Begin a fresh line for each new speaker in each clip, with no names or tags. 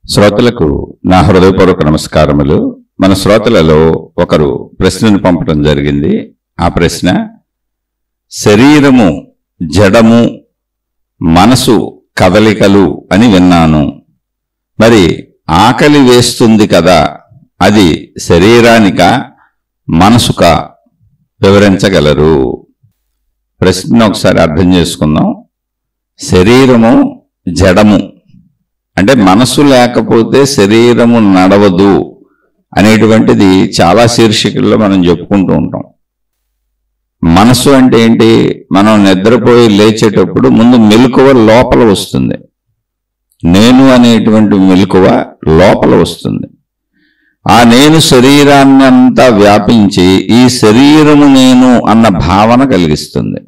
శ్రోతలకు నా హృదయపూర్వక నమస్కారములు. మన శ్రోతలలో ఒకరు ప్రశ్నను పంపడం జరిగింది. ఆ ప్రశ్న, శరీరము జడము, మనసు కదలికలు అని విన్నాను. మరి ఆకలి వేస్తుంది కదా, అది శరీరానిక మనసుక? వివరించగలరు? ప్రశ్న ఒకసారి అర్థం చేసుకుందాం. శరీరము జడము అంటే మనసు లేకపోతే శరీరము నడవదు అనేటువంటిది చాలా శీర్షికల్లో మనం చెప్పుకుంటూ ఉంటాం. మనసు అంటే ఏంటి? మనం నిద్రపోయి లేచేటప్పుడు ముందు మెలకువ లోపల వస్తుంది. నేను అనేటువంటి మెలకువ లోపల వస్తుంది. ఆ నేను శరీరాన్ని అంతా వ్యాపించి ఈ శరీరము నేను అన్న భావన కలిగిస్తుంది.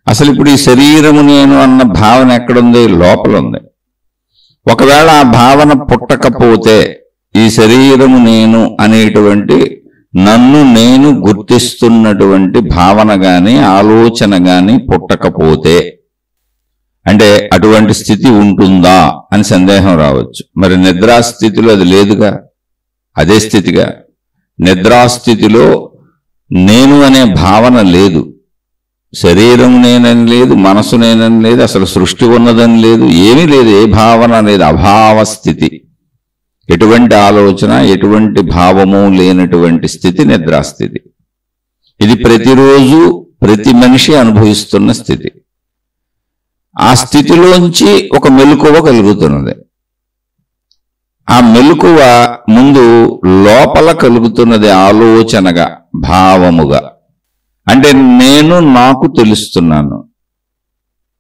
అసలు ఇప్పుడు ఈ శరీరము నేను అన్న భావన ఎక్కడుంది? లోపల ఉంది. ఒకవేళ ఆ భావన పుట్టకపోతే, ఈ శరీరము నేను అనేటువంటి నన్ను నేను గుర్తిస్తున్నటువంటి భావన గాని ఆలోచన గాని పుట్టకపోతే, అంటే అటువంటి స్థితి ఉంటుందా అని సందేహం రావచ్చు. మరి నిద్రాస్థితిలో అది లేదుగా, అదే స్థితిగా. నిద్రాస్థితిలో నేను అనే భావన లేదు. శరీరం నేనని లేదు, మనసు నేనని లేదు, అసలు సృష్టి ఉన్నదని లేదు, ఏమీ లేదు, ఏ భావన లేదు, అభావ స్థితి. ఎటువంటి ఆలోచన ఎటువంటి భావము లేనటువంటి స్థితి నిద్రాస్థితి. ఇది ప్రతిరోజు ప్రతి మనిషి అనుభవిస్తున్న స్థితి. ఆ స్థితిలోంచి ఒక మెలకువ కలుగుతున్నది. ఆ మెలకువ ముందు లోపల కలుగుతున్నది ఆలోచనగా, భావముగా. అంటే నేను నాకు తెలుస్తున్నాను,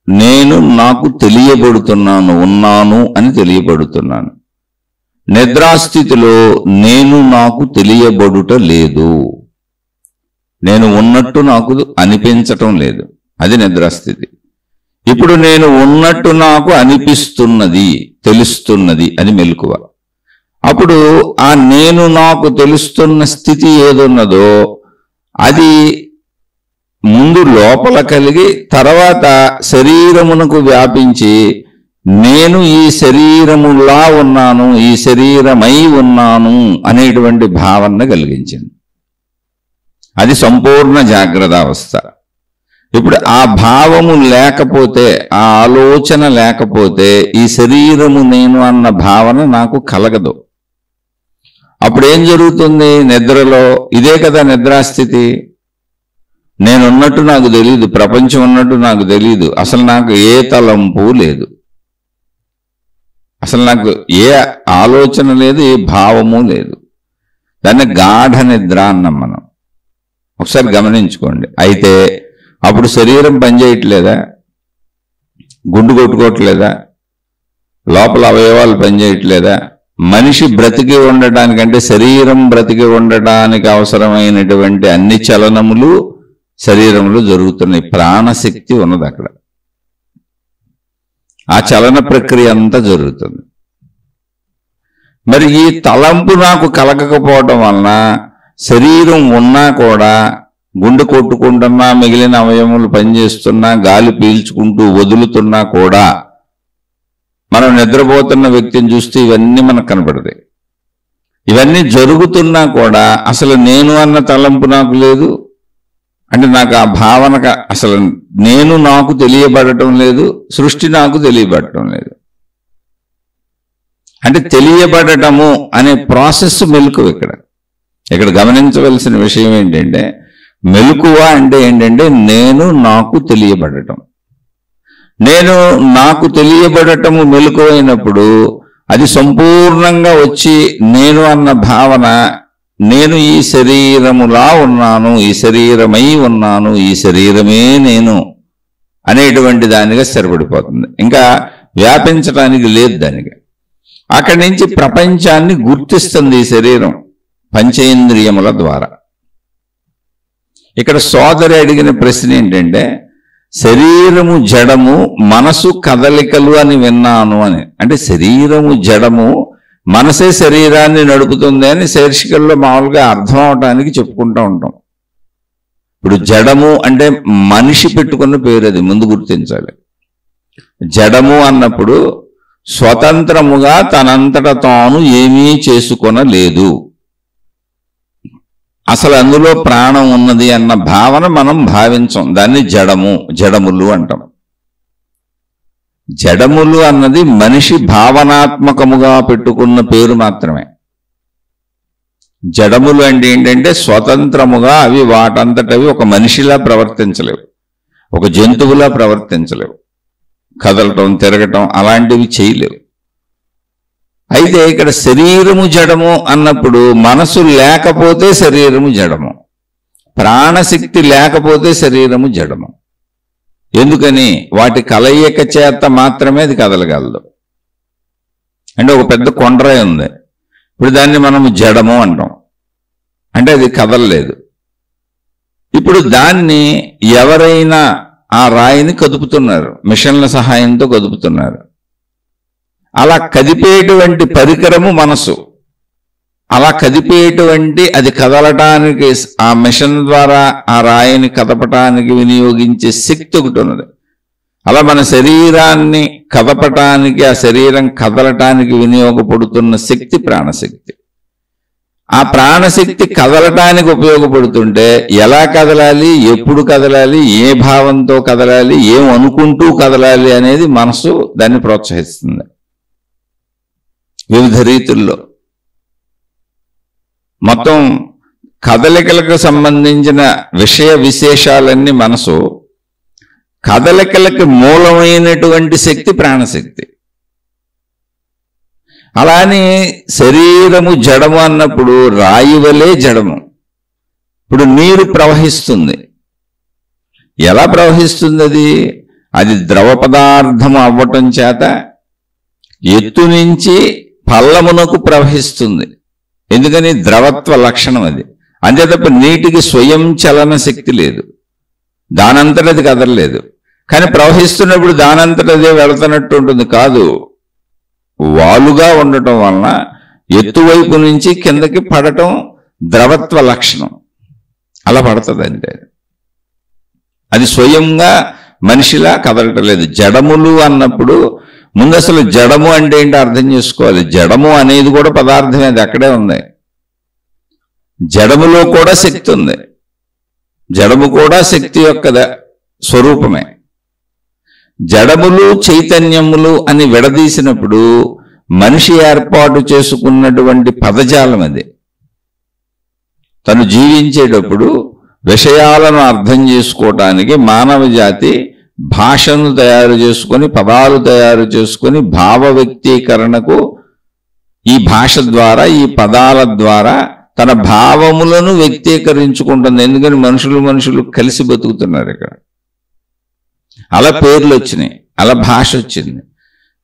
నేను నాకు తెలియబడుతున్నాను, ఉన్నాను అని తెలియబడుతున్నాను. నిద్రాస్థితిలో నేను నాకు తెలియబడుట లేదు, నేను ఉన్నట్టు నాకు అనిపించటం లేదు. అది నిద్రాస్థితి. ఇప్పుడు నేను ఉన్నట్టు నాకు అనిపిస్తున్నది, తెలుస్తున్నది, అది మెలకువ. అప్పుడు ఆ నేను నాకు తెలుస్తున్న స్థితి ఏదున్నదో అది ముందు లోపల కలిగి తర్వాత శరీరమునకు వ్యాపించి నేను ఈ శరీరములా ఉన్నాను, ఈ శరీరమై ఉన్నాను అనేటువంటి భావన కలిగించింది. అది సంపూర్ణ జాగ్రత్త అవస్థ. ఇప్పుడు ఆ భావము లేకపోతే, ఆ ఆలోచన లేకపోతే ఈ శరీరము నేను అన్న భావన నాకు కలగదు. అప్పుడేం జరుగుతుంది? నిద్రలో ఇదే కదా నిద్రాస్థితి. నేనున్నట్టు నాకు తెలియదు, ప్రపంచం ఉన్నట్టు నాకు తెలియదు, అసలు నాకు ఏ తలంపు లేదు, అసలు నాకు ఏ ఆలోచన లేదు, ఏ భావము లేదు. దాన్ని గాఢ నిద్ర అన్నాం మనం. ఒకసారి గమనించుకోండి. అయితే అప్పుడు శరీరం పనిచేయట్లేదా? గుండు కొట్టుకోవట్లేదా? లోపల అవయవాలు పనిచేయట్లేదా? మనిషి బ్రతికి ఉండటానికంటే, శరీరం బ్రతికి ఉండటానికి అవసరమైనటువంటి అన్ని చలనములు శరీరంలో జరుగుతున్నాయి. ప్రాణశక్తి ఉన్నది అక్కడ. ఆ చలన ప్రక్రియ అంతా జరుగుతుంది. మరి ఈ తలంపు నాకు కలగకపోవటం వలన శరీరం ఉన్నా కూడా, గుండె కొట్టుకుంటున్నా, మిగిలిన అవయములు పనిచేస్తున్నా, గాలి పీల్చుకుంటూ వదులుతున్నా కూడా, మనం నిద్రపోతున్న వ్యక్తిని చూస్తే ఇవన్నీ మనకు కనపడతాయి. ఇవన్నీ జరుగుతున్నా కూడా అసలు నేను అన్న తలంపు నాకు లేదు. అంటే నాకు ఆ భావన, అసలు నేను నాకు తెలియబడటం లేదు, సృష్టి నాకు తెలియబడటం లేదు. అంటే తెలియబడటము అనే ప్రాసెస్ మెలకువ. ఇక్కడ గమనించవలసిన విషయం ఏంటంటే, మెలకువ అంటే ఏంటంటే నేను నాకు తెలియబడటం. నేను నాకు తెలియబడటము మెలకువైనప్పుడు అది సంపూర్ణంగా వచ్చి నేను అన్న భావన, నేను ఈ శరీరములా ఉన్నాను, ఈ శరీరమై ఉన్నాను, ఈ శరీరమే నేను అనేటువంటి దానిగా స్థిరపడిపోతుంది. ఇంకా వ్యాపించడానికి లేదు దానికి. అక్కడి నుంచి ప్రపంచాన్ని గుర్తిస్తుంది ఈ శరీరం పంచేంద్రియముల ద్వారా. ఇక్కడ సోదరి అడిగిన ప్రశ్న ఏంటంటే, శరీరము జడము, మనసు కదలికలు అని విన్నాను అని. అంటే శరీరము జడము, మనసే శరీరాన్ని నడుపుతుంది అని శీర్షికల్లో మామూలుగా అర్థం అవటానికి చెప్పుకుంటూ ఉంటాం. ఇప్పుడు జడము అంటే మనిషి పెట్టుకున్న పేరు, అది ముందు గుర్తించాలి. జడము అన్నప్పుడు స్వతంత్రముగా తనంతట తాను ఏమీ చేసుకొనలేదు. అసలు అందులో ప్రాణం ఉన్నది అన్న భావన మనం భావించం. దాన్ని జడములు అంటాం. జడములు అన్నది మనిషి భావనాత్మకముగా పెట్టుకున్న పేరు మాత్రమే. జడములు అంటే ఏంటంటే స్వతంత్రముగా అవి వాటంతటవి ఒక మనిషిలా ప్రవర్తించలేవు, ఒక జంతువులా ప్రవర్తించలేవు, కదలటం తిరగటం అలాంటివి చేయలేవు. అయితే ఇక్కడ శరీరము జడము అన్నప్పుడు మనసు లేకపోతే శరీరము జడము, ప్రాణశక్తి లేకపోతే శరీరము జడము. ఎందుకని? వాటి కలయిక చేత మాత్రమే అది కదలగలదు. అంటే ఒక పెద్ద కొండరాయి ఉంది, ఇప్పుడు దాన్ని మనము జడము అంటాం, అంటే అది కదలలేదు. ఇప్పుడు దాన్ని ఎవరైనా ఆ రాయిని కదుపుతున్నారు, మిషన్ల సహాయంతో కదుపుతున్నారు. అలా కదిపేటువంటి పరికరము మనసు. అలా కదిపేటువంటి అది కదలటానికి, ఆ మిషన్ ద్వారా ఆ రాయిని కదపటానికి వినియోగించే శక్తి ఒకటి ఉన్నది. అలా మన శరీరాన్ని కదపటానికి, ఆ శరీరం కదలటానికి వినియోగపడుతున్న శక్తి ప్రాణశక్తి. ఆ ప్రాణశక్తి కదలటానికి ఉపయోగపడుతుంటే ఎలా కదలాలి, ఎప్పుడు కదలాలి, ఏ భావంతో కదలాలి, ఏం అనుకుంటూ కదలాలి అనేది మనసు దాన్ని ప్రోత్సహిస్తుంది వివిధ రీతుల్లో. మొత్తం కదలికలకు సంబంధించిన విషయ విశేషాలన్నీ మనసు, కదలికలకు మూలమైనటువంటి శక్తి ప్రాణశక్తి. అలానే శరీరము జడము అన్నప్పుడు రాయి వలె జడము. ఇప్పుడు నీరు ప్రవహిస్తుంది. ఎలా ప్రవహిస్తుంది? అది ద్రవ పదార్థము అవ్వటం చేత ఎత్తు నుంచి పల్లమునకు ప్రవహిస్తుంది. ఎందుకని? ద్రవత్వ లక్షణం అది. అంతే తప్ప నీటికి స్వయం చలన శక్తి లేదు, దానంతట అది కదలలేదు. కానీ ప్రవహిస్తున్నప్పుడు దానంతట అదే వెళుతున్నట్టు ఉంటుంది కాదు, వాలుగా ఉండటం వలన ఎత్తువైపు నుంచి కిందకి పడటం ద్రవత్వ లక్షణం. అలా పడుతుంది. అంటే అది స్వయంగా మనిషిలా కదలటం లేదు. జడములు అన్నప్పుడు ముందు అసలు జడము అంటే ఏంటో అర్థం చేసుకోవాలి. జడము అనేది కూడా పదార్థమే, అది అక్కడే ఉంది. జడములో కూడా శక్తి ఉంది. జడము కూడా శక్తి యొక్క స్వరూపమే. జడములు చైతన్యములు అని విడదీసినప్పుడు మనిషి ఏర్పాటు చేసుకున్నటువంటి పదజాలం అది. తను జీవించేటప్పుడు విషయాలను అర్థం చేసుకోవటానికి మానవ జాతి భాషను తయారు చేసుకొని, పదాలు తయారు చేసుకొని, భావ వ్యక్తీకరణకు ఈ భాష ద్వారా, ఈ పదాల ద్వారా తన భావములను వ్యక్తీకరించుకుంటుంది. ఎందుకని మనుషులు కలిసి బతుకుతున్నారు ఇక్కడ. అలా పేర్లు వచ్చినాయి, అలా భాష వచ్చింది.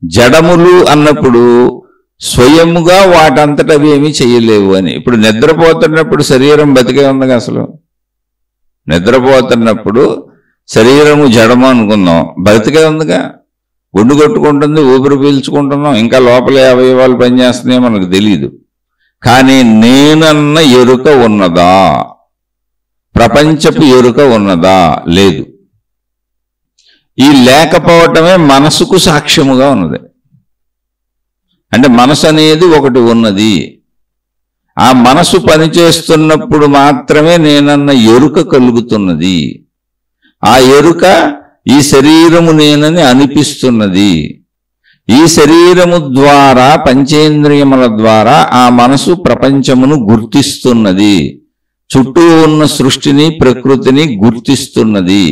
జడములు అన్నప్పుడు స్వయముగా వాటంతట అవి ఏమీ చెయ్యలేవు అని. ఇప్పుడు నిద్రపోతున్నప్పుడు శరీరం బతికే ఉందిగా. అసలు నిద్రపోతున్నప్పుడు శరీరము జడము అనుకుందాం, బతికే ఉందిగా. గుండు కొట్టుకుంటుంది, ఊపిరి పీల్చుకుంటున్నాం, ఇంకా లోపలే అవయవాలు పనిచేస్తున్నాయో మనకు తెలియదు. కానీ నేనన్న ఎరుక ఉన్నదా? ప్రపంచపు ఎరుక ఉన్నదా? లేదు. ఈ లేకపోవటమే మనసుకు సాక్ష్యముగా ఉన్నది. అంటే మనసు అనేది ఒకటి ఉన్నది. ఆ మనసు పనిచేస్తున్నప్పుడు మాత్రమే నేనన్న ఎరుక కలుగుతున్నది. ఆ ఎరుక ఈ శరీరము నేనని అనిపిస్తున్నది. ఈ శరీరము ద్వారా, పంచేంద్రియముల ద్వారా ఆ మనసు ప్రపంచమును గుర్తిస్తున్నది, చుట్టూ ఉన్న సృష్టిని, ప్రకృతిని గుర్తిస్తున్నది.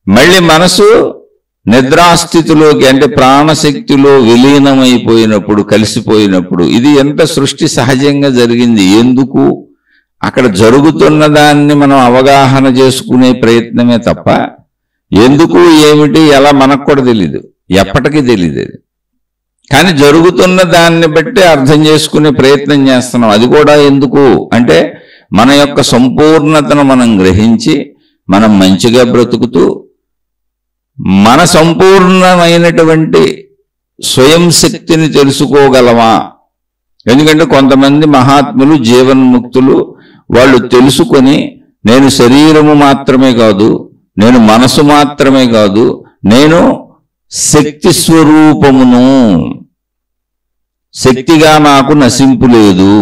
మళ్ళీ మనసు నిద్రాస్థితిలోకి, అంటే ప్రాణశక్తిలో విలీనమైపోయినప్పుడు, కలిసిపోయినప్పుడు, ఇది ఎంత సృష్టి సహజంగా జరిగింది, ఎందుకు అక్కడ జరుగుతున్న దాన్ని మనం అవగాహన చేసుకునే ప్రయత్నమే తప్ప ఎందుకు, ఏమిటి, ఎలా మనకు కూడా తెలీదు, ఎప్పటికీ తెలీదు. కానీ జరుగుతున్న దాన్ని బట్టి అర్థం చేసుకునే ప్రయత్నం చేస్తున్నాం. అది కూడా ఎందుకు అంటే మన యొక్క సంపూర్ణతను మనం గ్రహించి మనం మంచిగా బ్రతుకుతూ మన సంపూర్ణమైనటువంటి స్వయం శక్తిని తెలుసుకోగలమా? ఎందుకంటే కొంతమంది మహాత్ములు, జీవన్ముక్తులు, వాళ్ళు తెలుసుకొని నేను శరీరము మాత్రమే కాదు, నేను మనసు మాత్రమే కాదు, నేను శక్తి స్వరూపమును. శక్తిగా నాకు నశింపు లేదు.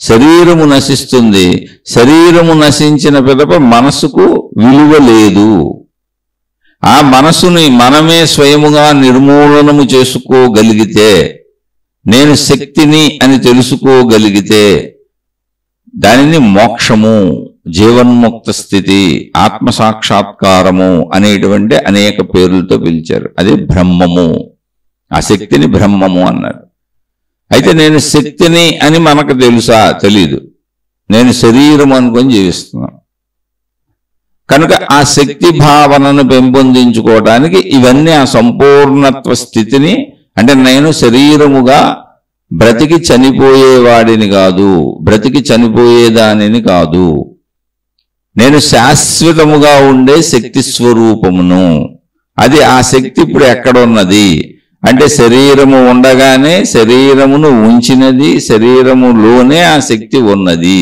శరీరము నశిస్తుంది. శరీరము నశించిన పిదప మనసుకు విలువ లేదు. ఆ మనసుని మనమే స్వయముగా నిర్మూలనము చేసుకోగలిగితే, నేను శక్తిని అని తెలుసుకోగలిగితే, దానిని మోక్షము, జీవన్ముక్త స్థితి, ఆత్మసాక్షాత్కారము అనేటువంటి అనేక పేర్లతో పిలిచారు. అది బ్రహ్మము. ఆ శక్తిని బ్రహ్మము అన్నారు. అయితే నేను శక్తిని అని మనకు తెలుసా? తెలీదు. నేను శరీరం అనుకొని జీవిస్తున్నాను. కనుక ఆ శక్తి భావనను పెంపొందించుకోవడానికి ఇవన్నీ ఆ సంపూర్ణత్వ స్థితిని, అంటే నేను శరీరముగా బ్రతికి చనిపోయేవాడిని కాదు, బ్రతికి చనిపోయేదానిని కాదు, నేను శాశ్వతముగా ఉండే శక్తి స్వరూపమును. అది ఆ శక్తి ఇప్పుడు ఎక్కడ ఉన్నది అంటే శరీరము ఉండగానే శరీరమును ఉంచినది, శరీరములోనే ఆ శక్తి ఉన్నది.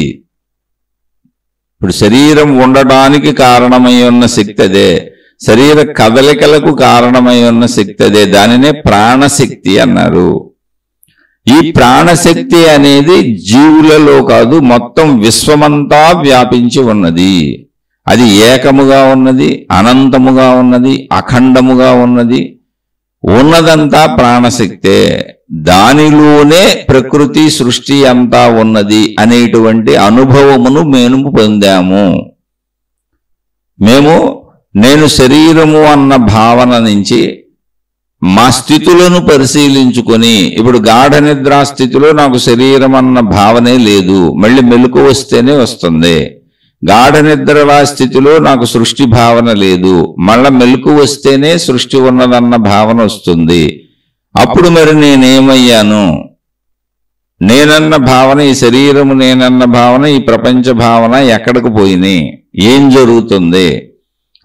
ఇప్పుడు శరీరం ఉండడానికి కారణమై ఉన్న శక్తి అదే, శరీర కదలికలకు కారణమై ఉన్న శక్తి అదే. దానినే ప్రాణశక్తి అన్నారు. ఈ ప్రాణశక్తి అనేది జీవులలో కాదు, మొత్తం విశ్వమంతా వ్యాపించి ఉన్నది. అది ఏకముగా ఉన్నది, అనంతముగా ఉన్నది, అఖండముగా ఉన్నది. ఉన్నదంతా ప్రాణశక్తే. దానిలోనే ప్రకృతి సృష్టి అంతా ఉన్నది అనేటువంటి అనుభవమును మేము పొందాము. నేను శరీరము అన్న భావన నుంచి మా స్థితులను పరిశీలించుకొని, ఇప్పుడు గాఢ నిద్రా స్థితిలో నాకు శరీరం అన్న భావనే లేదు, మళ్ళీ మెలకు వస్తేనే వస్తుంది. గాఢ నిద్రలా స్థితిలో నాకు సృష్టి భావన లేదు, మళ్ళా మెలకు వస్తేనే సృష్టి ఉన్నదన్న భావన వస్తుంది. అప్పుడు మరి నేనేమయ్యాను? నేనన్న భావన, ఈ శరీరము నేనన్న భావన, ఈ ప్రపంచ భావన ఎక్కడికి పోయినాయి, ఏం జరుగుతుంది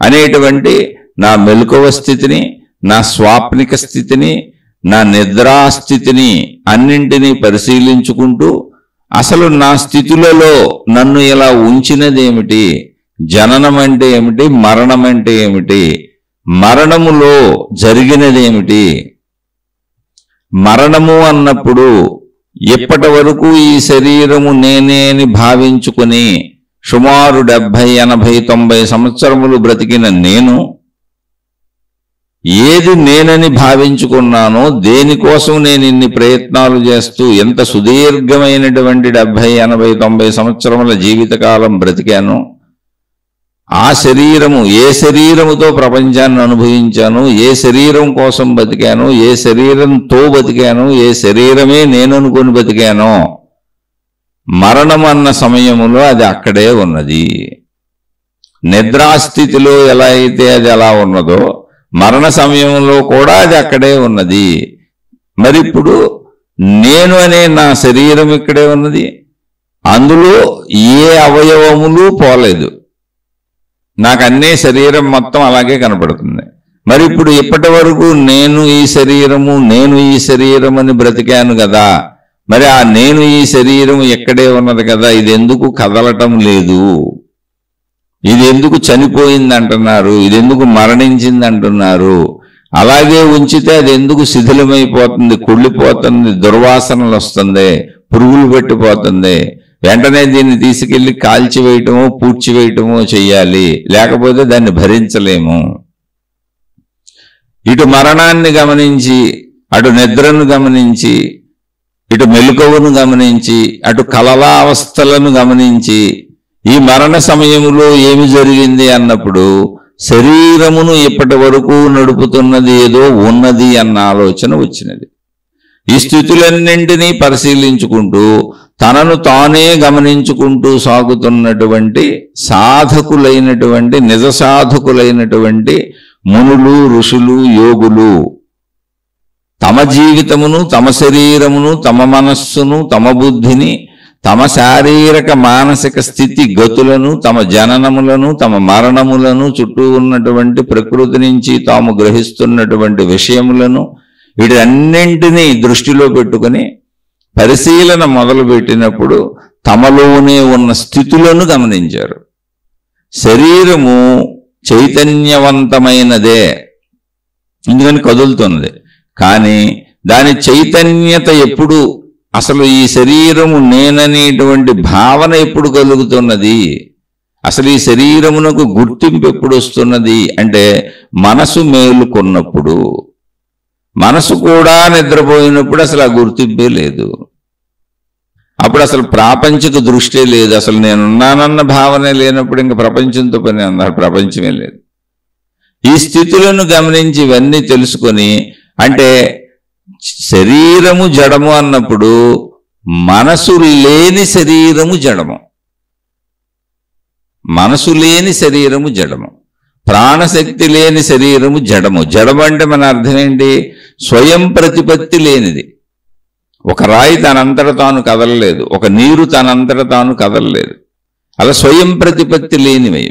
అనేటువంటి నా మెలకువ స్థితిని, నా స్వాప్నిక స్థితిని, నా నిద్రాస్థితిని అన్నింటినీ పరిశీలించుకుంటూ అసలు నా స్థితులలో నన్ను ఇలా ఉంచినదేమిటి, జననం అంటే ఏమిటి, మరణం అంటే ఏమిటి, మరణములో జరిగినదేమిటి, మరణము అన్నప్పుడు ఇప్పటి వరకు ఈ శరీరము నేనే అని భావించుకుని సుమారు 70, 80, 90 సంవత్సరములు బ్రతికిన నేను ఏది నేనని భావించుకున్నానో, దేనికోసం నేను ఇన్ని ప్రయత్నాలు చేస్తూ ఎంత సుదీర్ఘమైనటువంటి 70, 80, 90 సంవత్సరముల జీవితకాలం బ్రతికాను, ఆ శరీరము, ఏ శరీరముతో ప్రపంచాన్ని అనుభవించాను, ఏ శరీరం కోసం బతికాను, ఏ శరీరంతో బతికాను, ఏ శరీరమే నేను అనుకుని బతికానో, మరణం అన్న సమయములో అది అక్కడే ఉన్నది. నిద్రాస్థితిలో ఎలా అయితే అది ఎలా ఉన్నదో, మరణ సమయంలో కూడా అది అక్కడే ఉన్నది. మరి ఇప్పుడు నేను అనే నా శరీరం ఇక్కడే ఉన్నది, అందులో ఏ అవయవములు పోలేదు, నాకు అన్నీ శరీరం మొత్తం అలాగే కనపడుతుంది. మరి ఇప్పుడు ఇప్పటి వరకు నేను ఈ శరీరము, నేను ఈ శరీరం అని బ్రతికాను కదా, మరి ఆ నేను ఈ శరీరం ఎక్కడే ఉన్నది కదా, ఇది ఎందుకు కదలటం లేదు, ఇది ఎందుకు చనిపోయింది అంటున్నారు, ఇది ఎందుకు మరణించింది అంటున్నారు, అలాగే ఉంచితే అది ఎందుకు శిథిలమైపోతుంది, కుళ్ళిపోతుంది, దుర్వాసనలు వస్తుంది, పురుగులు పెట్టిపోతుంది, వెంటనే దీన్ని తీసుకెళ్లి కాల్చివేయటమో పూడ్చివేయటమో చెయ్యాలి, లేకపోతే దాన్ని భరించలేము. ఇటు మరణాన్ని గమనించి, అటు నిద్రను గమనించి, ఇటు మెలకువను గమనించి, అటు కలల అవస్థలను గమనించి, ఈ మరణ సమయములో ఏమి జరిగింది అన్నప్పుడు శరీరమును ఇప్పటి వరకు నడుపుతున్నది ఏదో ఉన్నది అన్న ఆలోచన వచ్చినది. ఈ స్థితులన్నింటినీ పరిశీలించుకుంటూ తనను తానే గమనించుకుంటూ సాగుతున్నటువంటి సాధకులైనటువంటి, నిజ సాధకులైనటువంటి మునులు, ఋషులు, యోగులు తమ జీవితమును, తమ శరీరమును, తమ మనస్సును, తమ బుద్ధిని, తమ శారీరక మానసిక స్థితి గతులను, తమ జననములను, తమ మరణములను, చుట్టూ ఉన్నటువంటి ప్రకృతి నుంచి తాము గ్రహిస్తున్నటువంటి విషయములను, వీటన్నింటినీ దృష్టిలో పెట్టుకుని పరిశీలన మొదలుపెట్టినప్పుడు తమలోనే ఉన్న స్థితులను గమనించారు. శరీరము చైతన్యవంతమైనదే, ఎందుకని కదులుతున్నది. కానీ దాని చైతన్యత ఎప్పుడు, అసలు ఈ శరీరము నేననేటువంటి భావన ఎప్పుడు కలుగుతున్నది, అసలు ఈ శరీరమునకు గుర్తింపు ఎప్పుడు వస్తున్నది అంటే మనసు మేలుకున్నప్పుడు. మనసు కూడా నిద్రపోయినప్పుడు అసలు ఆ గుర్తింపే లేదు. అప్పుడు అసలు ప్రాపంచిక దృష్టే లేదు. అసలు నేనున్నానన్న భావనే లేనప్పుడు ఇంక ప్రపంచంతో పని అన్నారు, ప్రపంచమే లేదు. ఈ స్థితులను గమనించి ఇవన్నీ తెలుసుకొని, అంటే శరీరము జడము అన్నప్పుడు మనసు లేని శరీరము జడము, మనసు లేని శరీరము జడము, ప్రాణశక్తి లేని శరీరము జడము. జడము అంటే మన అర్థం ఏంటి? స్వయం ప్రతిపత్తి లేనిది. ఒక రాయి తనంతట తాను కదలలేదు, ఒక నీరు తనంతట తాను కదలలేదు. అలా స్వయం ప్రతిపత్తి లేనివి.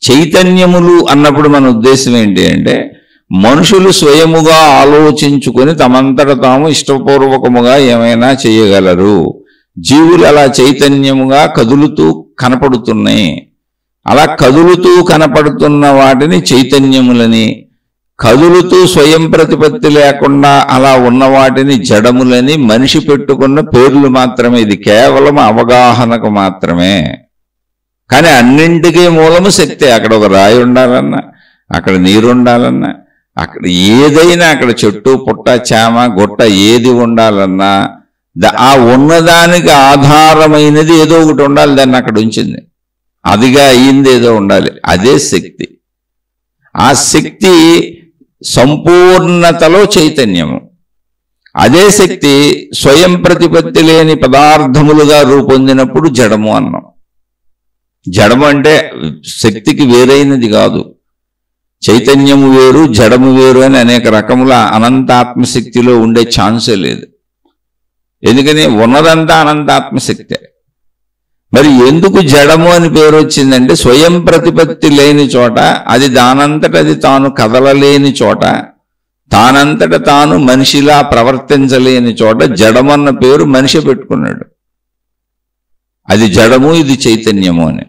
చైతన్యములు అన్నప్పుడు మన ఉద్దేశం ఏంటి అంటే మనుషులు స్వయముగా ఆలోచించుకొని తమంతట తాము ఇష్టపూర్వకముగా ఏమైనా చేయగలరు. జీవులు అలా చైతన్యముగా కదులుతూ కనపడుతున్నాయి. అలా కదులుతూ కనపడుతున్న వాటిని చైతన్యములని, కదులుతూ స్వయం ప్రతిపత్తి లేకుండా అలా ఉన్న వాటిని జడములని మనిషి పెట్టుకున్న పేర్లు మాత్రమే. ఇది కేవలం అవగాహనకు మాత్రమే. కానీ అన్నింటికీ మూలము శక్తే. అక్కడ ఒక రాయి ఉండాలన్నా, అక్కడ నీరు ఉండాలన్నా, అక్కడ ఏదైనా, అక్కడ చెట్టు పుట్ట చేమ గుట్ట ఏది ఉండాలన్నా ఆ ఉన్నదానికి ఆధారమైనది ఏదో ఒకటి ఉండాలి. దాన్ని అక్కడ ఉంచింది, అదిగా అయింది ఏదో ఉండాలి. అదే శక్తి. ఆ శక్తి సంపూర్ణతలో చైతన్యము. అదే శక్తి స్వయం ప్రతిపత్తి లేని పదార్థములుగా రూపొందినప్పుడు జడము అన్నాం. జడము అంటే శక్తికి వేరైనది కాదు. చైతన్యము వేరు, జడము వేరు అని అనేక రకముల అనంతాత్మశక్తిలో ఉండే ఛాన్సే లేదు. ఎందుకని ఉన్నదంతా అనంతాత్మశక్తే. మరి ఎందుకు జడము అని పేరు వచ్చిందంటే స్వయం ప్రతిపత్తి లేని చోట, అది దానంతట అది తాను కదలలేని చోట, తానంతట తాను మనిషిలా ప్రవర్తించలేని చోట జడమన్న పేరు మనిషి పెట్టుకున్నాడు. అది జడము, ఇది చైతన్యము అని.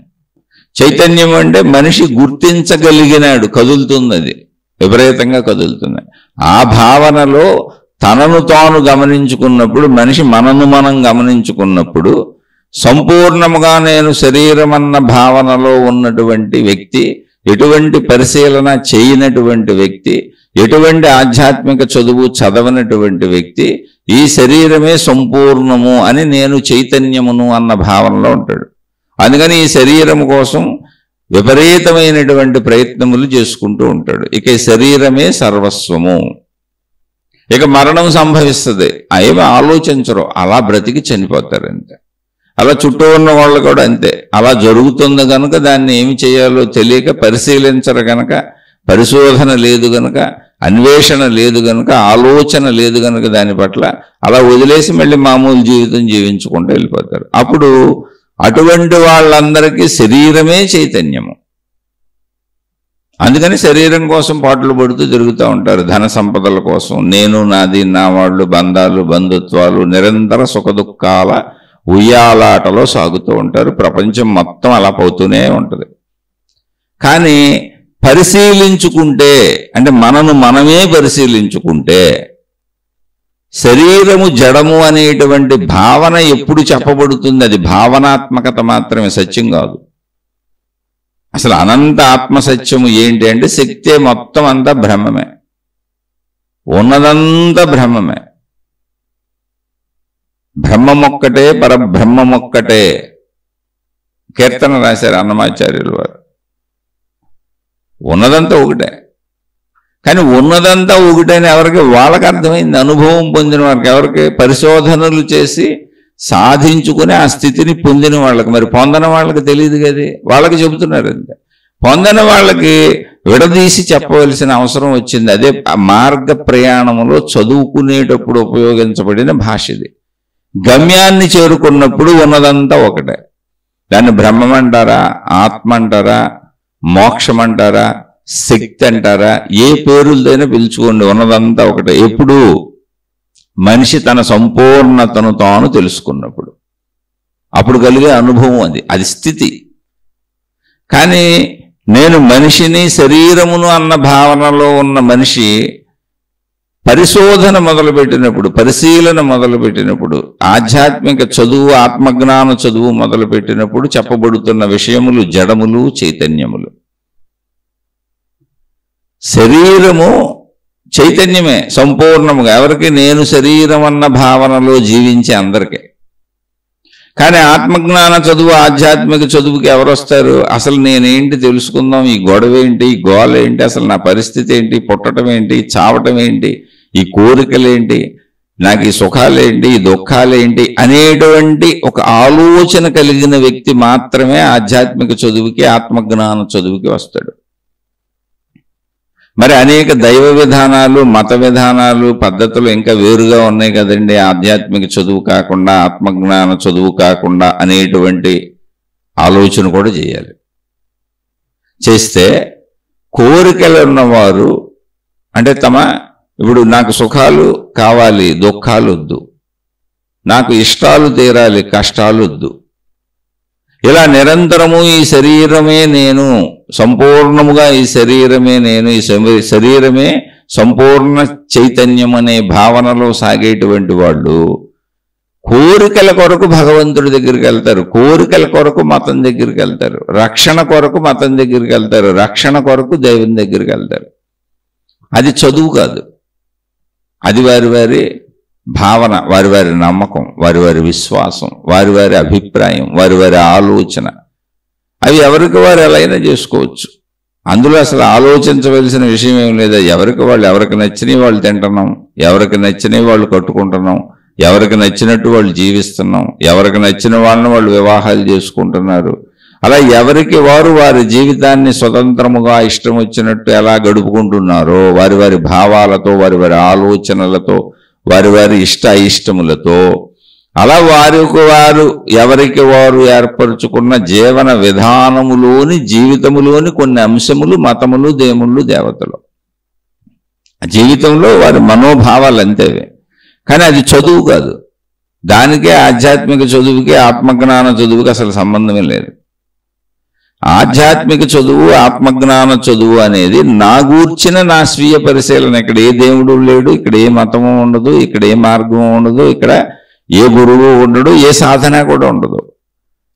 చైతన్యం అంటే మనిషి గుర్తించగలిగినాడు, కదులుతుంది, అది విపరీతంగా కదులుతుంది. ఆ భావనలో తనను తాను గమనించుకున్నప్పుడు, మనిషి మనను మనం గమనించుకున్నప్పుడు సంపూర్ణముగా నేను శరీరం అన్న భావనలో ఉన్నటువంటి వ్యక్తి, ఎటువంటి పరిశీలన చేయనటువంటి వ్యక్తి, ఎటువంటి ఆధ్యాత్మిక చదువు చదవనటువంటి వ్యక్తి ఈ శరీరమే సంపూర్ణము అని నేను చైతన్యమును అన్న భావనలో ఉంటాడు. అందుకని ఈ శరీరం కోసం విపరీతమైనటువంటి ప్రయత్నములు చేసుకుంటూ ఉంటాడు. ఇక ఈ శరీరమే సర్వస్వము. ఇక మరణం సంభవిస్తుంది, ఏమి ఆలోచించరు, అలా బ్రతికి చనిపోతారు అంతే. అలా చుట్టూ ఉన్న వాళ్ళు కూడా అంతే. అలా జరుగుతుంది కనుక దాన్ని ఏమి చేయాలో తెలియక పరిశీలించరు గనక, పరిశోధన లేదు గనక, అన్వేషణ లేదు గనక, ఆలోచన లేదు గనక దాని పట్ల అలా వదిలేసి మళ్ళీ మామూలు జీవితం జీవించుకుంటూ వెళ్ళిపోతారు. అప్పుడు అటువంటి వాళ్ళందరికీ శరీరమే చైతన్యము. అందుకని శరీరం కోసం పాటలు పడుతూ తిరుగుతూ ఉంటారు. ధన సంపదల కోసం, నేను నాది నా వాళ్ళు, బంధాలు బంధుత్వాలు, నిరంతర సుఖదుఖాల ఉయ్యాలాటలో సాగుతూ ఉంటారు. ప్రపంచం మొత్తం అలా పోతూనే ఉంటుంది. కానీ పరిశీలించుకుంటే, అంటే మనను మనమే పరిశీలించుకుంటే, శరీరము జడము అనేటువంటి భావన ఎప్పుడు చెప్పబడుతుంది? అది భావనాత్మకత మాత్రమే, సత్యం కాదు. అసలు అనంత ఆత్మసత్యము ఏంటి అంటే శక్తే మొత్తం అంతా బ్రహ్మమే, ఉన్నదంతా బ్రహ్మమే. బ్రహ్మమొక్కటే పరబ్రహ్మమొక్కటే కీర్తన రాశారు అన్నమాచార్యులు వారు. ఉన్నదంతా ఒకటే. కానీ ఉన్నదంతా ఒకటని ఎవరికి వాళ్ళకి అర్థమైంది, అనుభవం పొందిన వారికి, ఎవరికి పరిశోధనలు చేసి సాధించుకుని ఆ స్థితిని పొందిన వాళ్ళకి. మరి పొందని వాళ్ళకి తెలియదు కదా, వాళ్ళకి చెబుతున్నారు అంతే. పొందని వాళ్ళకి విడదీసి చెప్పవలసిన అవసరం వచ్చింది. అదే మార్గ ప్రయాణంలో చదువుకునేటప్పుడు ఉపయోగించబడిన భాష ఇది. గమ్యాన్ని చేరుకున్నప్పుడు ఉన్నదంతా ఒకటే. దాన్ని బ్రహ్మం అంటారా, ఆత్మ అంటారా, మోక్షం అంటారా, శక్తి అంటారా, ఏ పేరులదైనా పిలుచుకోండి, ఉన్నదంతా ఒకటే. ఎప్పుడు మనిషి తన సంపూర్ణతను తాను తెలుసుకున్నప్పుడు, అప్పుడు కలిగే అనుభవం అది స్థితి. కానీ నేను మనిషిని శరీరమును అన్న భావనలో ఉన్న మనిషి పరిశోధన మొదలుపెట్టినప్పుడు, పరిశీలన మొదలుపెట్టినప్పుడు, ఆధ్యాత్మిక చదువు, ఆత్మజ్ఞాన చదువు మొదలుపెట్టినప్పుడు చెప్పబడుతున్న విషయములు జడములు, చైతన్యములు. శరీరము చైతన్యమే సంపూర్ణముగా, ఎవరికి? నేను శరీరం అన్న భావనలో జీవించే అందరికీ. కానీ ఆత్మజ్ఞాన చదువు, ఆధ్యాత్మిక చదువుకి ఎవరు వస్తారు? అసలు నేనేంటి తెలుసుకుందాం, ఈ గొడవ ఏంటి, ఈ గోల ఏంటి, అసలు నా పరిస్థితి ఏంటి, పుట్టడం ఏంటి, చావటం ఏంటి, ఈ కోరికలేంటి, నాకు ఈ సుఖాలేంటి, ఈ దుఃఖాలేంటి అనేటువంటి ఒక ఆలోచన కలిగిన వ్యక్తి మాత్రమే ఆధ్యాత్మిక చదువుకి, ఆత్మజ్ఞాన చదువుకి వస్తాడు. మరి అనేక దైవ విధానాలు, మత విధానాలు, పద్ధతులు ఇంకా వేరుగా ఉన్నాయి కదండి. ఆధ్యాత్మిక చదువు కాకుండా, ఆత్మజ్ఞాన చదువు కాకుండా అనేటువంటి ఆలోచన కూడా చేయాలి. చేస్తే కోరికలు ఉన్నవారు అంటే ఇప్పుడు నాకు సుఖాలు కావాలి, దుఃఖాలు వద్దు, నాకు ఇష్టాలు తీరాలి, కష్టాలు వద్దు, ఇలా నిరంతరము ఈ శరీరమే నేను, సంపూర్ణముగా ఈ శరీరమే నేను, ఈ శరీరమే సంపూర్ణ చైతన్యం అనే భావనలో సాగేటువంటి వాళ్ళు కోరికల కొరకు భగవంతుడి దగ్గరికి వెళ్తారు, కోరికల కొరకు మతం దగ్గరికి వెళ్తారు, రక్షణ కొరకు మతం దగ్గరికి వెళ్తారు, రక్షణ కొరకు దైవం దగ్గరికి వెళ్తారు. అది చదువు కాదు, అది వారి వారి భావన, వారి వారి నమ్మకం, వారి వారి విశ్వాసం, వారి వారి అభిప్రాయం, వారి వారి ఆలోచన. అవి ఎవరికి వారు ఎలా అయినా చేసుకోవచ్చు. అందులో అసలు ఆలోచించవలసిన విషయం ఏం లేదు. ఎవరికి నచ్చినవి వాళ్ళు తింటున్నాం, ఎవరికి నచ్చినవి వాళ్ళు కట్టుకుంటున్నాం, ఎవరికి నచ్చినట్టు వాళ్ళు జీవిస్తున్నాం, ఎవరికి నచ్చిన వాళ్ళని వాళ్ళు వివాహాలు చేసుకుంటున్నారు. అలా ఎవరికి వారు వారి జీవితాన్ని స్వతంత్రముగా ఇష్టం వచ్చినట్టు ఎలా గడుపుకుంటున్నారో, వారి వారి భావాలతో, వారి వారి ఆలోచనలతో, వారి వారి అయిష్టములతో, అలా ఎవరికి వారు ఏర్పరచుకున్న జీవన విధానములోని, జీవితములోని కొన్ని అంశములు మతములు, దేవుళ్ళు, దేవతలు, జీవితంలో వారి మనోభావాలు అంతేవే. కానీ అది చదువు కాదు. దానికే ఆధ్యాత్మిక చదువుకి, ఆత్మజ్ఞాన చదువుకి అసలు సంబంధమే లేదు. ఆధ్యాత్మిక చదువు, ఆత్మజ్ఞాన చదువు అనేది నా గూర్చిన నా స్వీయ పరిశీలన. ఇక్కడ ఏ దేవుడు లేడు, ఇక్కడ ఏ మతము ఉండదు, ఇక్కడ ఏ మార్గము ఉండదు, ఇక్కడ ఏ గురువు ఉండడు, ఏ సాధన కూడా ఉండదు.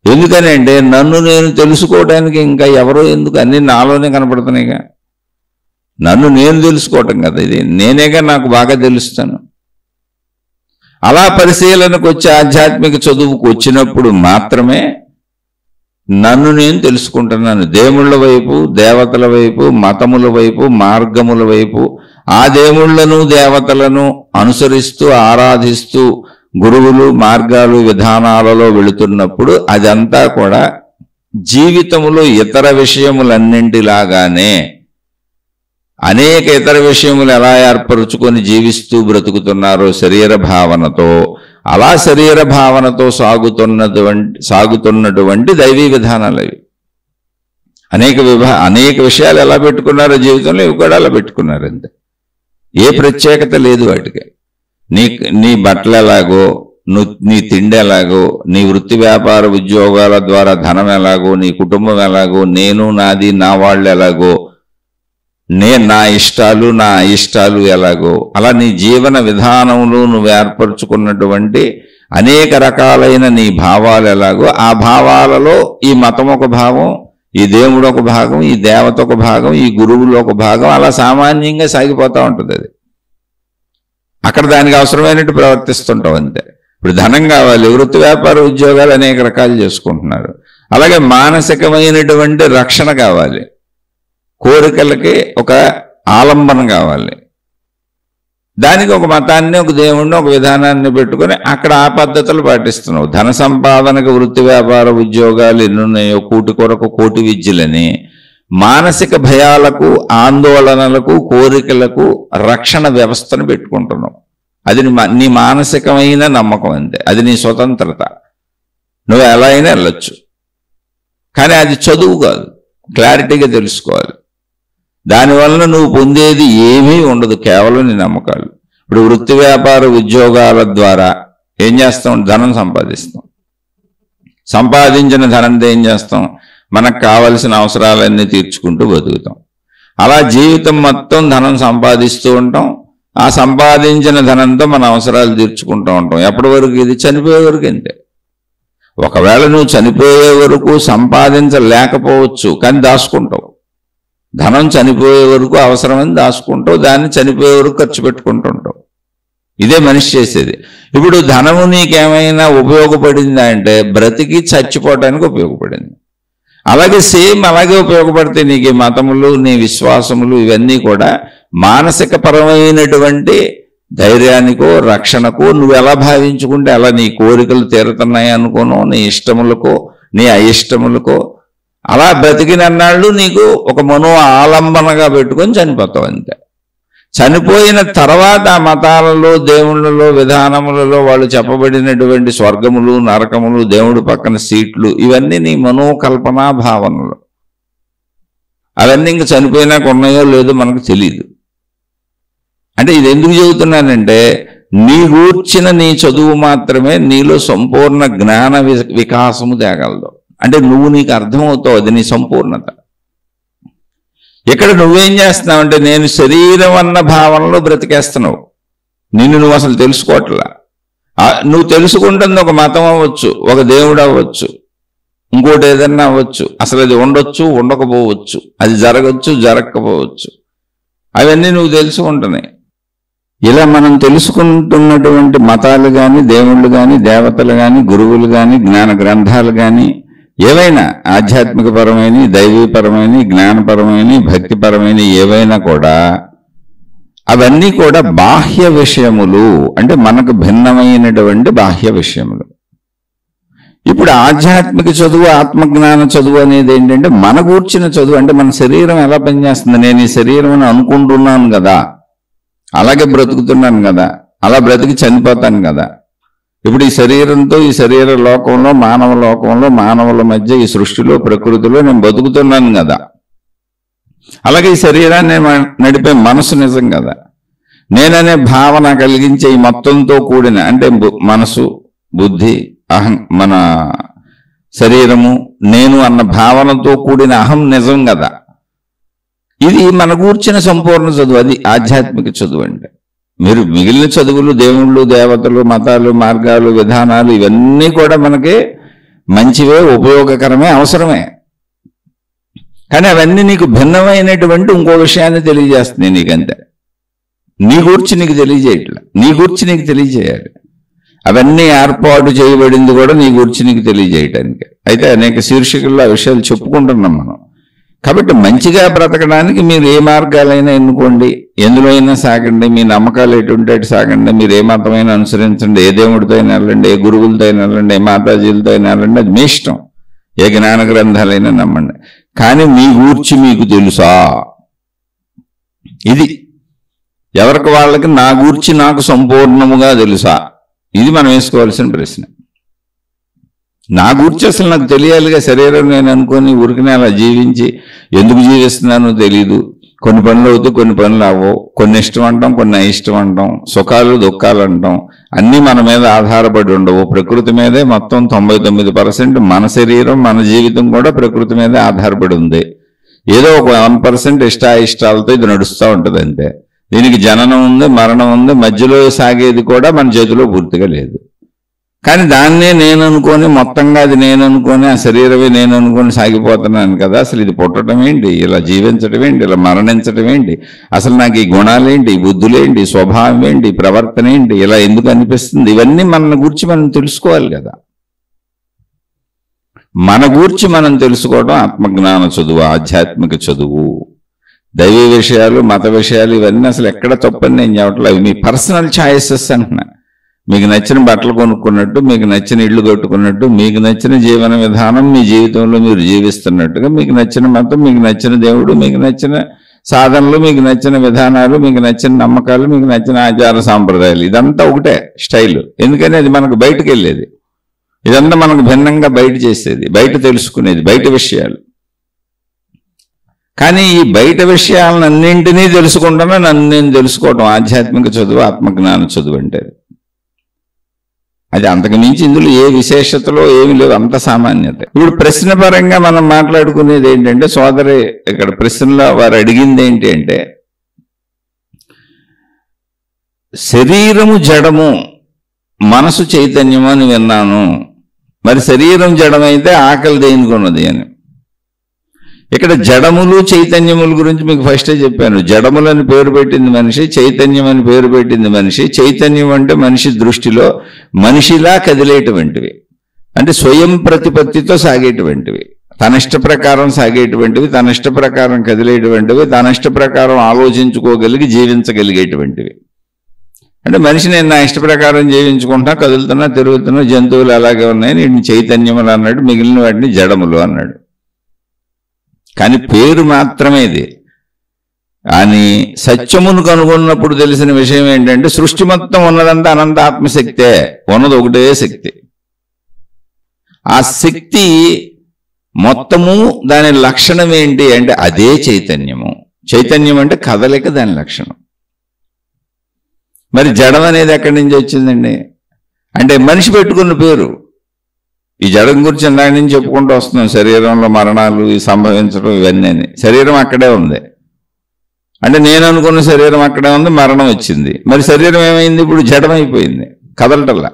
ఎందుకని అంటే నన్ను నేను తెలుసుకోవడానికి ఇంకా ఎవరో ఎందుకు, అన్ని నాలోనే కనపడుతున్నాయిగా. నన్ను నేను తెలుసుకోవటం కదా, ఇది నేనేగా నాకు బాగా తెలుస్తాను. అలా పరిశీలనకు వచ్చి ఆధ్యాత్మిక చదువుకు వచ్చినప్పుడు మాత్రమే నన్ను నేను తెలుసుకుంటున్నాను. దేవుళ్ళ వైపు, దేవతల వైపు, మతముల వైపు, మార్గముల వైపు, ఆ దేవుళ్లను దేవతలను అనుసరిస్తూ ఆరాధిస్తూ గురువులు, మార్గాలు, విధానాలలో వెళుతున్నప్పుడు అదంతా కూడా జీవితములో ఇతర విషయములన్నింటిలాగానే అనేక ఇతర విషయములు ఎలా ఏర్పరుచుకొని జీవిస్తూ బ్రతుకుతున్నారో శరీర భావనతో, అలా శరీర భావనతో సాగుతున్నటువంటి దైవీ విధానాలు అవి. అనేక విషయాలు ఎలా పెట్టుకున్నారో జీవితంలో ఇవి కూడా అలా పెట్టుకున్నారు అంతే. ఏ ప్రత్యేకత లేదు వాటికి. నీ బట్టలు ఎలాగో, నీ తిండి ఎలాగో, నీ వృత్తి వ్యాపార ఉద్యోగాల ద్వారా ధనం ఎలాగో, నీ కుటుంబం ఎలాగో, నేను నాది నా వాళ్ళు ఎలాగో, నా ఇష్టాలు నా అయిష్టాలు ఎలాగో, అలా నీ జీవన విధానంలో నువ్వు ఏర్పరచుకున్నటువంటి అనేక రకాలైన నీ భావాలు ఎలాగో, ఆ భావాలలో ఈ మతం ఒక భాగం, ఈ దేవుడు ఒక భాగం, ఈ దేవత ఒక భాగం, ఈ గురువులు ఒక భాగం, అలా సామాన్యంగా సాగిపోతూ ఉంటుంది. అది అక్కడ దానికి అవసరమైనట్టు ప్రవర్తిస్తుంటాం అంతే. ఇప్పుడు ధనం కావాలి, వృత్తి వ్యాపార ఉద్యోగాలు అనేక రకాలు చేసుకుంటున్నారు. అలాగే మానసికమైనటువంటి రక్షణ కావాలి, కోరికలకి ఒక ఆలంబన కావాలి. దానికి ఒక మతాన్ని, ఒక దేవుణ్ణి, ఒక విధానాన్ని పెట్టుకొని అక్కడ ఆ పద్ధతులు పాటిస్తున్నావు. ధన సంపాదనకు వృత్తి వ్యాపార ఉద్యోగాలు ఎన్నున్నాయో, కూటి కొరకు కోటి విద్యలని, మానసిక భయాలకు, ఆందోళనలకు, కోరికలకు రక్షణ వ్యవస్థను పెట్టుకుంటున్నావు. అది నీ మానసికమైన నమ్మకం అంతే, అది నీ స్వతంత్రత. నువ్వు ఎలా అయినా వెళ్ళొచ్చు. కానీ అది చదువు కాదు, క్లారిటీగా తెలుసుకోవాలి. దానివల్ల నువ్వు పొందేది ఏమీ ఉండదు, కేవలం నీ నమ్మకాలు. ఇప్పుడు వృత్తి వ్యాపార ఉద్యోగాల ద్వారా ఏం చేస్తాం? ధనం సంపాదిస్తాం. సంపాదించిన ధనంతో ఏం చేస్తాం? మనకు కావలసిన అవసరాలన్నీ తీర్చుకుంటూ బతుకుతాం. అలా జీవితం మొత్తం ధనం సంపాదిస్తూ ఉంటాం. ఆ సంపాదించిన ధనంతో మన అవసరాలు తీర్చుకుంటూ ఉంటాం. ఎప్పటి వరకు? ఇది చనిపోయే వరకు అంతే. ఒకవేళ నువ్వు చనిపోయే వరకు సంపాదించలేకపోవచ్చు, కానీ దాచుకుంటావు. ధనం చనిపోయే వరకు అవసరమని దాచుకుంటావు, దాన్ని చనిపోయే వరకు ఖర్చు పెట్టుకుంటుంటావు. ఇదే మనిషి చేసేది. ఇప్పుడు ధనము నీకేమైనా ఉపయోగపడిందా అంటే బ్రతికి చచ్చిపోవడానికి ఉపయోగపడింది. అలాగే సేమ్ అలాగే ఉపయోగపడితే నీకు మతములు, నీ విశ్వాసములు ఇవన్నీ కూడా మానసిక పరమైనటువంటి ధైర్యానికో రక్షణకో నువ్వు ఎలా భావించుకుంటే అలా నీ కోరికలు తీరుతున్నాయి అనుకోను, నీ ఇష్టములకో నీ అయిష్టములకో అలా బ్రతికినన్నాళ్ళు నీకు ఒక మనో ఆలంబనగా పెట్టుకొని చనిపోతావు అంతే. చనిపోయిన తర్వాత ఆ మతాలలో, దేవుళ్ళలో, విధానములలో వాళ్ళు చెప్పబడినటువంటి స్వర్గములు, నరకములు, దేవుడి పక్కన సీట్లు ఇవన్నీ నీ మనోకల్పనా భావనలు. అవన్నీ ఇంక చనిపోయినాక ఉన్నాయో లేదో మనకు తెలియదు. అంటే ఇది ఎందుకు చెబుతున్నానంటే నీ గూర్చిన నీ చదువు మాత్రమే నీలో సంపూర్ణ జ్ఞాన వికాసము తేగలదు. అంటే నువ్వు నీకు అర్థమవుతావు, అది నీ సంపూర్ణత. ఇక్కడ నువ్వేం చేస్తున్నావంటే నేను శరీరం అన్న భావనలో బ్రతికేస్తున్నావు. నిన్ను నువ్వు అసలు తెలుసుకోవట్లా. నువ్వు తెలుసుకుంటుంది ఒక మతం అవ్వచ్చు, ఒక దేవుడు అవ్వచ్చు, ఇంకోటి ఏదన్నా అవ్వచ్చు. అసలు అది ఉండొచ్చు, ఉండకపోవచ్చు, అది జరగచ్చు, జరగకపోవచ్చు. అవన్నీ నువ్వు తెలుసుకుంటున్నాయి. ఇలా మనం తెలుసుకుంటున్నటువంటి మతాలు కానీ, దేవుళ్ళు కానీ, దేవతలు కానీ, గురువులు కానీ, జ్ఞాన గ్రంథాలు కానీ ఏవైనా ఆధ్యాత్మికపరమైన, దైవీపరమైన, జ్ఞానపరమైన, భక్తిపరమైన ఏవైనా కూడా అవన్నీ కూడా బాహ్య విషయములు. అంటే మనకు భిన్నమైనటువంటి బాహ్య విషయములు. ఇప్పుడు ఆధ్యాత్మిక చదువు, ఆత్మజ్ఞాన చదువు అనేది ఏంటంటే మన గూర్చిన చదువు. అంటే మన శరీరం ఎలా పనిచేస్తుంది, నేను ఈ శరీరం అని అనుకుంటున్నాను కదా, అలాగే బ్రతుకుతున్నాను కదా, అలా బ్రతికి చనిపోతాను కదా. ఇప్పుడు ఈ శరీరంతో, ఈ శరీర లోకంలో, మానవ లోకంలో, మానవుల మధ్య, ఈ సృష్టిలో, ప్రకృతిలో నేను బతుకుతున్నాను కదా. అలాగే ఈ శరీరాన్ని నడిపే మనసు నిజం కదా. నేననే భావన కలిగించే ఈ మొత్తంతో కూడిన అంటే మనసు, బుద్ధి, మన శరీరము, నేను అన్న భావనతో కూడిన అహం నిజం కదా. ఇది మన గూర్చిన సంపూర్ణ చదువు. అది ఆధ్యాత్మిక చదువు. అంటే మీరు మిగిలిన చదువులు, దేవుళ్ళు, దేవతలు, మతాలు, మార్గాలు, విధానాలు ఇవన్నీ కూడా మనకి మంచివే, ఉపయోగకరమే, అవసరమే. కానీ అవన్నీ నీకు భిన్నమైనటువంటి ఇంకో విషయాన్ని తెలియజేస్తున్నాయి. నీకంతే నీ గూర్చి నీకు తెలియజేయట్లా, నీ గూర్చి నీకు తెలియజేయాలి. అవన్నీ ఏర్పాటు చేయబడింది కూడా నీ గూర్చి నీకు తెలియజేయటానికి. అయితే అనేక శీర్షికల్లో ఆ విషయాలు చెప్పుకుంటున్నాం మనం. కాబట్టి మంచిగా బ్రతకడానికి మీరు ఏ మార్గాలైనా ఎన్నుకోండి, ఎందులో అయినా సాగండి, మీ నమ్మకాలు ఎటుంటే అటు సాగండి, మీరు ఏ మతమైనా అనుసరించండి, ఏ దేవుడితో అయినా వెళ్ళండి, ఏ గురువులతో అయినా వెళ్ళండి, ఏ మాతాజీలతో అయినా వెళ్ళండి, అది మీ ఇష్టం. ఏ జ్ఞాన గ్రంథాలైనా నమ్మండి. కానీ మీ గూర్చి మీకు తెలుసా? ఇది ఎవరికి వాళ్ళకి నా గూర్చి నాకు సంపూర్ణముగా తెలుసా? ఇది మనం వేసుకోవాల్సిన ప్రశ్న. నా గూర్చి అసలు నాకు తెలియాలిగా. శరీరం నేను అనుకొని ఊరికనే అలా జీవించి ఎందుకు జీవిస్తున్నానో తెలీదు. కొన్ని పనులు అవుతాయి, కొన్ని పనులు అవ్వవు. కొన్ని ఇష్టం అంటాం, కొన్ని అయిష్టం అంటాం, సుఖాలు దుఃఖాలు అంటాం. అన్నీ మన మీద ఆధారపడి ఉండవు. ప్రకృతి మీదే మొత్తం 99% మన శరీరం, మన జీవితం కూడా ప్రకృతి మీదే ఆధారపడి ఉంది. ఏదో ఒక 1% ఇష్టాయిష్టాలతో ఇది నడుస్తూ ఉంటుంది అంతే. దీనికి జననం ఉంది, మరణం ఉంది, మధ్యలో సాగేది కూడా మన చేతిలో పూర్తిగా లేదు. కానీ దాన్నే నేను అనుకొని, మొత్తంగా అది నేను అనుకొని, ఆ శరీరమే నేను అనుకొని సాగిపోతున్నాను కదా. అసలు ఇది పుట్టడం ఏంటి, ఇలా జీవించడం ఏంటి, ఇలా మరణించడం ఏంటి, అసలు నాకు ఈ గుణాలేంటి, ఈ బుద్ధులేంటి, స్వభావం ఏంటి, ప్రవర్తన ఏంటి, ఇలా ఎందుకు అనిపిస్తుంది, ఇవన్నీ మన గురించి మనం తెలుసుకోవాలి కదా. మన గూర్చి మనం తెలుసుకోవడం ఆత్మజ్ఞాన చదువు, ఆధ్యాత్మిక చదువు. దైవ విషయాలు, మత విషయాలు ఇవన్నీ అసలు ఎక్కడ తప్పని నేను చెప్పట్లేదు. అవి మీ పర్సనల్ ఛాయిసెస్ అంటున్నా. మీకు నచ్చిన బట్టలు కొనుక్కున్నట్టు, మీకు నచ్చిన ఇళ్ళు కట్టుకున్నట్టు, మీకు నచ్చిన జీవన విధానం మీ జీవితంలో మీరు జీవిస్తున్నట్టుగా, మీకు నచ్చిన మతం, మీకు నచ్చిన దేవుడు, మీకు నచ్చిన సాధనలు, మీకు నచ్చిన విధానాలు, మీకు నచ్చిన నమ్మకాలు, మీకు నచ్చిన ఆచార సాంప్రదాయాలు, ఇదంతా ఒకటే స్టైల్. ఎందుకని అది మనకు బయటకు వెళ్ళేది. ఇదంతా మనకు భిన్నంగా బయట చేసేది, బయట తెలుసుకునేది, బయట విషయాలు. కానీ ఈ బయట విషయాలను అన్నింటినీ తెలుసుకుంటానో నన్ను నేను తెలుసుకోవటం ఆధ్యాత్మిక చదువు, ఆత్మజ్ఞాన చదువు అంటే. అది అంతకు మించి ఇందులో ఏ విశేషతలో ఏమి లేదు, అంత సామాన్యత. ఇప్పుడు ప్రశ్న పరంగా మనం మాట్లాడుకునేది ఏంటంటే, సోదరి ఇక్కడ ప్రశ్నలో వారు అడిగింది ఏంటి అంటే, శరీరము జడము మనసు చైతన్యము అని విన్నాను, మరి శరీరం జడమైతే ఆకలి దేనికి ఉన్నది అని. ఇక్కడ జడములు చైతన్యముల గురించి మీకు ఫస్టే చెప్పాను. జడములని పేరు పెట్టింది మనిషి, చైతన్యం అని పేరు పెట్టింది మనిషి. చైతన్యం అంటే మనిషి దృష్టిలో మనిషిలా కదిలేటువంటివి, అంటే స్వయం ప్రతిపత్తితో సాగేటువంటివి, తన ఇష్ట ప్రకారం సాగేటువంటివి, తన ఇష్ట ప్రకారం కదిలేటువంటివి, తన ఇష్ట ప్రకారం ఆలోచించుకోగలిగి జీవించగలిగేటువంటివి. అంటే మనిషి నేను నా ఇష్ట ప్రకారం జీవించుకుంటున్నా, కదులుతున్నా, తిరుగుతున్నా, జంతువులు అలాగే ఉన్నాయి, నేను చైతన్యములు అన్నాడు, మిగిలిన వాటిని జడములు అన్నాడు. కానీ పేరు మాత్రమే ఇది. కానీ సత్యమును కనుగొన్నప్పుడు తెలిసిన విషయం ఏంటంటే, సృష్టి మొత్తం ఉన్నదంతా అనంత ఆత్మశక్తే, ఉన్నది ఒకటే శక్తి. ఆ శక్తి మొత్తము దాని లక్షణం ఏంటి అంటే అదే చైతన్యము. చైతన్యం అంటే కదలిక దాని లక్షణం. మరి జడం అనేది ఎక్కడి నుంచి వచ్చిందండి అంటే మనిషి పెట్టుకున్న పేరు. ఈ జడం గురించి దాని నుంచి చెప్పుకుంటూ వస్తున్నాం, శరీరంలో మరణాలు సంభవించడం ఇవన్నీ. శరీరం అక్కడే ఉంది అంటే నేను అనుకున్న శరీరం అక్కడే ఉంది, మరణం వచ్చింది. మరి శరీరం ఏమైంది? ఇప్పుడు జడమైపోయింది, కదలటల్లా.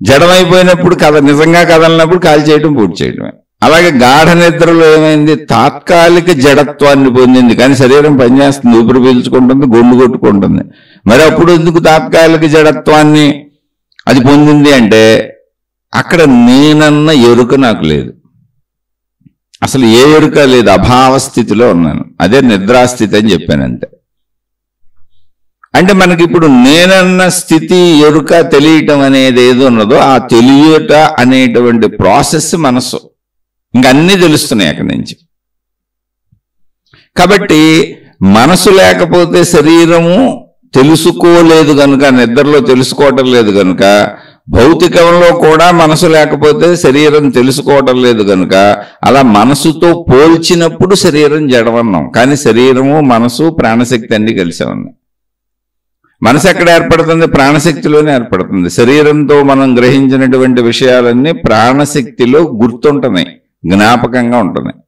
జడమైపోయినప్పుడు నిజంగా కదలినప్పుడు కాల్ చేయడం పూర్తి చేయడమే. అలాగే గాఢ నిద్రలో ఏమైంది? తాత్కాలిక జడత్వాన్ని పొందింది, కానీ శరీరం పనిచేస్తుంది, ఊపిరి పీల్చుకుంటుంది, గొండు కొట్టుకుంటుంది. మరి అప్పుడు ఎందుకు తాత్కాలిక జడత్వాన్ని అది పొందింది అంటే అక్కడ నేనన్న ఎరుక నాకు లేదు, అసలు ఏ ఎరుక లేదు, అభావ స్థితిలో ఉన్నాను. అదే నిద్రాస్థితి అని చెప్పాను అంతే. అంటే మనకి ఇప్పుడు నేనన్న స్థితి, ఎరుక, తెలియటం అనేది ఏది ఉన్నదో ఆ తెలియట అనేటువంటి ప్రాసెస్ మనసు. ఇంకా అన్నీ తెలుస్తున్నాయి అక్కడి నుంచి. కాబట్టి మనసు లేకపోతే శరీరము తెలుసుకోలేదు కనుక, నిద్రలో తెలుసుకోవటం లేదు కనుక, భౌతికంలో కూడా మనసు లేకపోతే శరీరం తెలుసుకోవటం లేదు కనుక, అలా మనసుతో పోల్చినప్పుడు శరీరం జడమన్నాం. కానీ శరీరము, మనసు, ప్రాణశక్తి అన్ని కలిసే ఉన్నాయి. మనసు ఎక్కడ ఏర్పడుతుంది? ప్రాణశక్తిలోనే ఏర్పడుతుంది. శరీరంతో మనం గ్రహించినటువంటి విషయాలన్నీ ప్రాణశక్తిలో గుర్తుంటున్నాయి, జ్ఞాపకంగా ఉంటున్నాయి.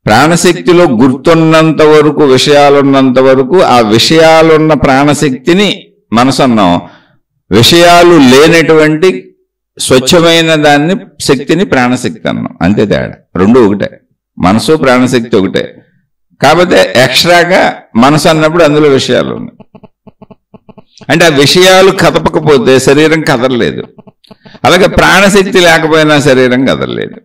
ప్రాణశక్తిలో గుర్తున్నంత వరకు, విషయాలున్నంత వరకు ఆ విషయాలున్న ప్రాణశక్తిని మనసు అన్నాం. విషయాలు లేనటువంటి స్వచ్ఛమైన దాన్ని, శక్తిని ప్రాణశక్తి అన్నాం. అంతే తేడా, రెండు ఒకటే. మనసు ప్రాణశక్తి ఒకటే. కాకపోతే ఎక్స్ట్రాగా మనసు అన్నప్పుడు అందులో విషయాలు ఉన్నాయి. అంటే ఆ విషయాలు కదపకపోతే శరీరం కదలలేదు. అలాగే ప్రాణశక్తి లేకపోయినా శరీరం కదలలేదు.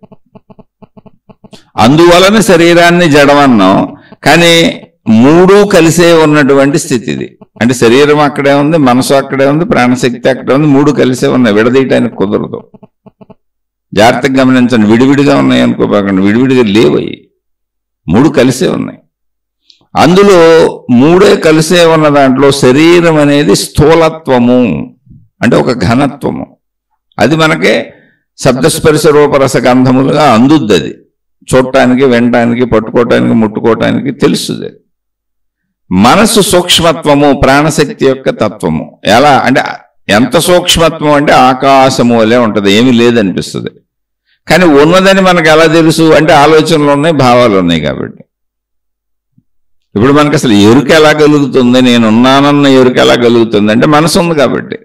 అందువలన శరీరాన్ని జడమన్నాం. కానీ మూడు కలిసే ఉన్నటువంటి స్థితి ఇది. అంటే శరీరం అక్కడే ఉంది, మనసు అక్కడే ఉంది, ప్రాణశక్తి అక్కడే ఉంది, మూడు కలిసే ఉన్నాయి, విడదీయటానికి కుదరదు. జాగ్రత్తగా గమనించండి, విడివిడిగా ఉన్నాయి అనుకోపాకండి, విడివిడిగా లేవయి, మూడు కలిసే ఉన్నాయి. అందులో మూడే కలిసే ఉన్న దాంట్లో శరీరం అనేది స్థూలత్వము, అంటే ఒక ఘనత్వము. అది మనకే శబ్దస్పర్శ రూపరస గంధములుగా అందుద్ది. అది చూడటానికి, వినటానికి, పట్టుకోవటానికి, ముట్టుకోవటానికి తెలుస్తుంది. మనసు సూక్ష్మత్వము, ప్రాణశక్తి యొక్క తత్వము. ఎలా అంటే ఎంత సూక్ష్మత్వం అంటే ఆకాశము వలె ఉంటుంది, ఏమీ లేదనిపిస్తుంది. కానీ ఉన్నదని మనకు ఎలా తెలుసు అంటే ఆలోచనలు ఉన్నాయి, భావాలు ఉన్నాయి కాబట్టి. ఇప్పుడు మనకు అసలు ఎరుక ఎలా కలుగుతుంది, నేనున్నానన్న ఎరుక ఎలా కలుగుతుంది అంటే మనసు ఉంది కాబట్టి.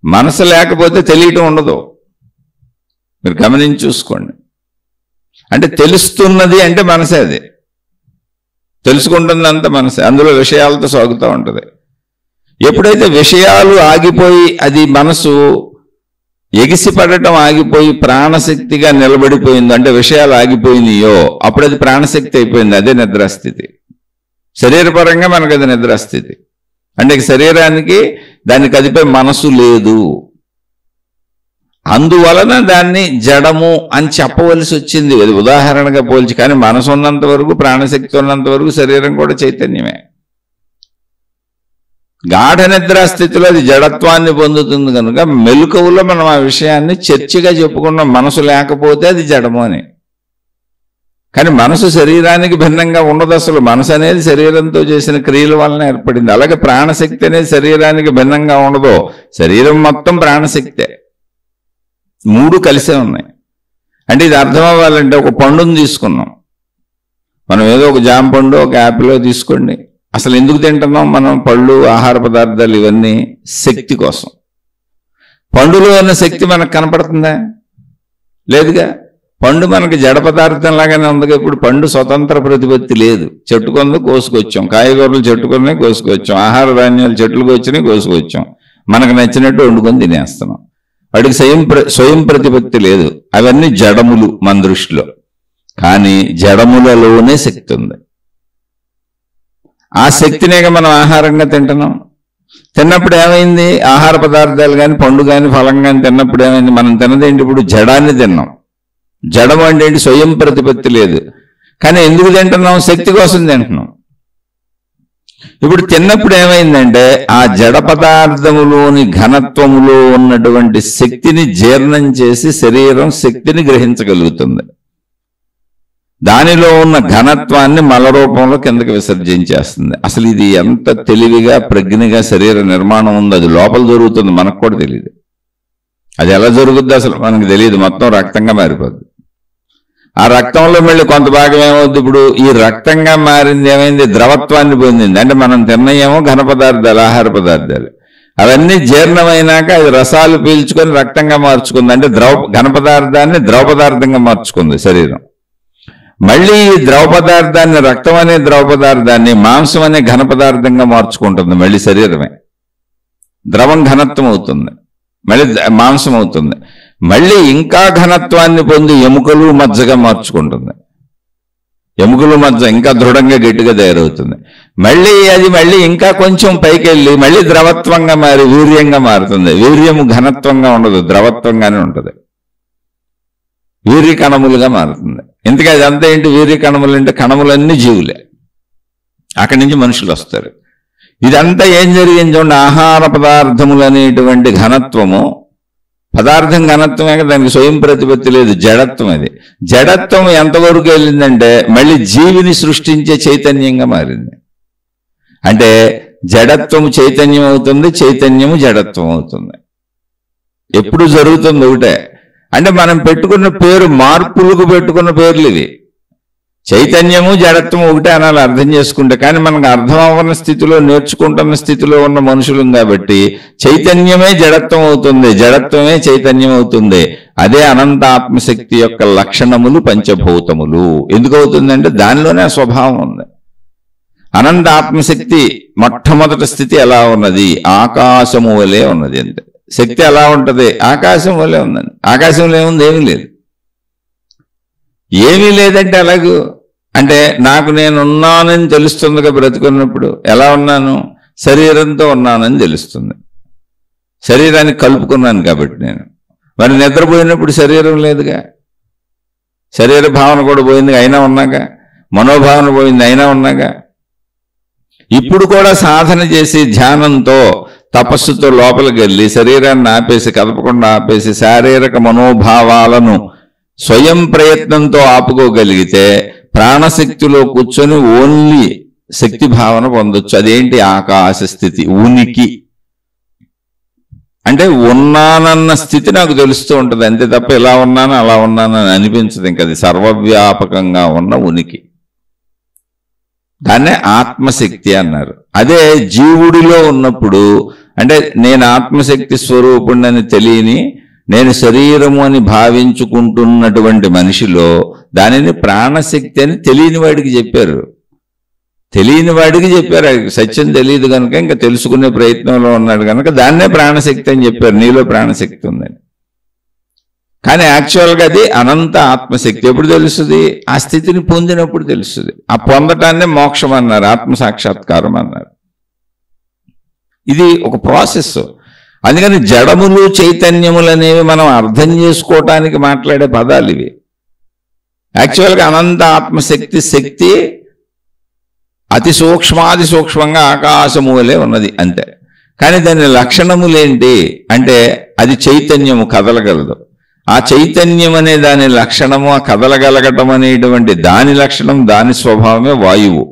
మనసు లేకపోతే తెలియటం ఉండదు. మీరు గమనించి చూసుకోండి. అంటే తెలుస్తున్నది అంటే మనసే, అది తెలుసుకుంటుంది అంత మనసే, అందులో విషయాలతో సాగుతూ ఉంటుంది. ఎప్పుడైతే విషయాలు ఆగిపోయి అది మనసు ఎగిసిపడటం ఆగిపోయి ప్రాణశక్తిగా నిలబడిపోయిందో, అంటే విషయాలు ఆగిపోయినాయో, అప్పుడు అది ప్రాణశక్తి అయిపోయింది. అదే నిద్రాస్థితి. శరీరపరంగా మనకు అది నిద్రాస్థితి. అంటే శరీరానికి దాన్ని కదిపే మనసు లేదు, అందువలన దాన్ని జడము అని చెప్పవలసి వచ్చింది. అది ఉదాహరణగా పోల్చి. కానీ మనసు ఉన్నంత వరకు, ప్రాణశక్తి ఉన్నంత వరకు శరీరం కూడా చైతన్యమే. గాఢ నిద్రాస్థితిలో అది జడత్వాన్ని పొందుతుంది కనుక మెలకువలో మనం ఆ విషయాన్ని చర్చగా చెప్పుకున్నాం. మనసు లేకపోతే అది జడము అని. కానీ మనసు శరీరానికి భిన్నంగా ఉండదు. అసలు మనసు అనేది శరీరంతో చేసిన క్రియల వలన ఏర్పడింది. అలాగే ప్రాణశక్తి అనేది శరీరానికి భిన్నంగా ఉండదు. శరీరం మొత్తం ప్రాణశక్తే, మూడు కలిసే ఉన్నాయి. అంటే ఇది అర్థం అవ్వాలంటే ఒక పండును తీసుకున్నాం మనం, ఏదో ఒక జామ పండు ఒక యాపిల్ తీసుకోండి. అసలు ఎందుకు తింటున్నాం మనం పళ్ళు, ఆహార పదార్థాలు ఇవన్నీ? శక్తి కోసం. పండులో ఉన్న శక్తి మనకు కనపడుతుందా? లేదుగా. పండు మనకి జడ పదార్థం లాగానే ఉంది. ఇప్పుడు పండు స్వతంత్ర ప్రతిపత్తి లేదు. చెట్టుకొంది కోసుకొచ్చాం, కాయగూరలు చెట్టుకొని కోసుకొచ్చాం, ఆహార ధాన్యాలు చెట్లకు వచ్చినాయి కోసుకొచ్చాం, మనకు నచ్చినట్టు వండుకొని తినేస్తున్నాం. వాడికి స్వయం ప్రతిపత్తి లేదు. అవన్నీ జడములు మన దృష్టిలో. కానీ జడములలోనే శక్తి ఉంది. ఆ శక్తినేగా మనం ఆహారంగా తింటున్నాం. తిన్నప్పుడు ఏమైంది? ఆహార పదార్థాలు కానీ పండు కానీ ఫలం కానీ తిన్నప్పుడు ఏమైంది? మనం తిన్నదేంటి? ఇప్పుడు జడాన్ని తిన్నాం. జడం అంటే ఏంటి? స్వయం ప్రతిపత్తి లేదు. కానీ ఎందుకు తింటున్నాం? శక్తి కోసం తింటున్నాం. ఇప్పుడు తిన్నప్పుడు ఏమైందంటే ఆ జడ పదార్థములోని ఘనత్వములో ఉన్నటువంటి శక్తిని జీర్ణం చేసి శరీరం శక్తిని గ్రహించగలుగుతుంది. దానిలో ఉన్న ఘనత్వాన్ని మల రూపంలో కిందకి విసర్జించేస్తుంది. అసలు ఇది ఎంత తెలివిగా ప్రజ్ఞగా శరీర నిర్మాణం ఉంది. అది లోపల జరుగుతుంది, మనకు కూడా తెలియదు. అది ఎలా జరుగుద్ది అసలు మనకు తెలియదు. మొత్తం రక్తంగా మారిపోద్ది. ఆ రక్తంలో మళ్ళీ కొంత భాగం ఏమవుద్ది? ఇప్పుడు ఈ రక్తంగా మారింది ఏమైంది? ద్రవత్వాన్ని పొందింది. అంటే మనం తిన్నయేమో ఘన పదార్థాలు, ఆహార పదార్థాలు, అవన్నీ జీర్ణమైనాక అది రసాలు పీల్చుకొని రక్తంగా మార్చుకుంది. అంటే ఘన పదార్థాన్ని ద్రవ పదార్థంగా మార్చుకుంది శరీరం. మళ్ళీ ఈ ద్రవ పదార్థాన్ని, రక్తం అనే ద్రవ పదార్థాన్ని మాంసం అనే ఘన పదార్థంగా మార్చుకుంటుంది. మళ్ళీ శరీరమే ద్రవం ఘనత్వం అవుతుంది, మళ్ళీ మాంసం అవుతుంది. మళ్ళీ ఇంకా ఘనత్వాన్ని పొంది ఎముకలు మజ్జగా మార్చుకుంటుంది. ఎముకలు మజ్జ ఇంకా దృఢంగా గట్టిగా తయారవుతుంది. మళ్ళీ ఇంకా కొంచెం పైకి వెళ్ళి మళ్ళీ ద్రవత్వంగా మారి వీర్యంగా మారుతుంది. వీర్యము ఘనత్వంగా ఉండదు, ద్రవత్వంగానే ఉంటుంది. వీర్య కణములుగా మారుతుంది. ఇంతగా ఇదంతా ఏంటి? వీర్య కణములు అంటే కణములన్నీ జీవులే. అక్కడి నుంచి మనుషులు వస్తారు. ఇదంతా ఏం జరిగింది చూడండి. ఆహార పదార్థములు అనేటువంటి ఘనత్వము, పదార్థం ఘనత్వమే కదా, దానికి స్వయం ప్రతిపత్తి లేదు, జడత్వం. అది జడత్వం ఎంతవరకు వెళ్ళిందంటే మళ్ళీ జీవిని సృష్టించే చైతన్యంగా మారింది. అంటే జడత్వము చైతన్యం అవుతుంది, చైతన్యము జడత్వం అవుతుంది. ఎప్పుడు జరుగుతుంది ఒకటే. అంటే మనం పెట్టుకున్న పేరు, మార్పులకు పెట్టుకున్న పేర్లు ఇవి. చైతన్యము జడత్వం ఒకటే అనాలి అర్థం చేసుకుంటే. కానీ మనకు అర్థం అవ్వని స్థితిలో, నేర్చుకుంటున్న స్థితిలో ఉన్న మనుషులం కాబట్టి చైతన్యమే జడత్వం అవుతుంది, జడత్వమే చైతన్యం అవుతుంది. అదే అనంత ఆత్మశక్తి యొక్క లక్షణములు పంచభూతములు. ఎందుకు అవుతుందంటే దానిలోనే ఆ స్వభావం ఉంది. అనంత ఆత్మశక్తి మొట్టమొదటి స్థితి ఎలా ఉన్నది? ఆకాశము వలె ఉన్నది. అంతే. శక్తి ఎలా ఉంటది? ఆకాశం వలె ఉందండి. ఆకాశంలో ఏముంది? ఏమీ లేదు. ఏమీ లేదంటే ఎలాగూ? అంటే నాకు నేనున్నానని తెలుస్తుందిగా. బ్రతుకున్నప్పుడు ఎలా ఉన్నాను? శరీరంతో ఉన్నానని తెలుస్తుంది. శరీరాన్ని కలుపుకున్నాను కాబట్టి నేను. మరి నిద్రపోయినప్పుడు శరీరం లేదుగా, శరీర భావన కూడా పోయింది, అయినా ఉన్నాగా. మనోభావన పోయింది, అయినా ఉన్నాగా. ఇప్పుడు కూడా సాధన చేసి ధ్యానంతో, తపస్సుతో లోపలికి వెళ్ళి శరీరాన్ని ఆపేసి, కదపకుండా ఆపేసి శారీరక మనోభావాలను స్వయం ప్రయత్నంతో ఆపుకోగలిగితే ప్రాణశక్తిలో కూర్చొని ఓన్లీ శక్తి భావన పొందొచ్చు. అదేంటి? ఆకాశ స్థితి, ఉనికి. అంటే ఉన్నానన్న స్థితి నాకు తెలుస్తూ ఉంటుంది అంతే తప్ప ఇలా ఉన్నాను అలా ఉన్నాను అని అనిపించదు. ఇంకా అది సర్వవ్యాపకంగా ఉన్న ఉనికి. దాన్నే ఆత్మశక్తి అన్నారు. అదే జీవుడిలో ఉన్నప్పుడు, అంటే నేను ఆత్మశక్తి స్వరూపుణ్ణని తెలియని, నేను శరీరము అని భావించుకుంటున్నటువంటి మనిషిలో దానిని ప్రాణశక్తి అని తెలియని వాడికి చెప్పారు. తెలియని వాడికి చెప్పారు. సత్యం తెలియదు కనుక ఇంకా తెలుసుకునే ప్రయత్నంలో ఉన్నాడు కనుక దాన్నే ప్రాణశక్తి అని చెప్పారు. నీలో ప్రాణశక్తి ఉందని. కానీ యాక్చువల్గా అది అనంత ఆత్మశక్తి. ఎప్పుడు తెలుస్తుంది? ఆ స్థితిని పొందినప్పుడు తెలుస్తుంది. ఆ పొందటాన్నే మోక్షం అన్నారు, ఆత్మసాక్షాత్కారం అన్నారు. ఇది ఒక ప్రాసెస్. అందుకని జడములు చైతన్యములు అనేవి మనం అర్థం చేసుకోవటానికి మాట్లాడే పదాలు ఇవి. యాక్చువల్గా అనంత ఆత్మశక్తి, శక్తి అతి సూక్ష్మాది సూక్ష్మంగా ఆకాశము వలె ఉన్నది అంతే. కానీ దాని లక్షణములేంటి అంటే అది చైతన్యము, కదలగలదు. ఆ చైతన్యం అనే దాని లక్షణము, ఆ కదలగలగటం అనేటువంటి దాని లక్షణం, దాని స్వభావమే వాయువు.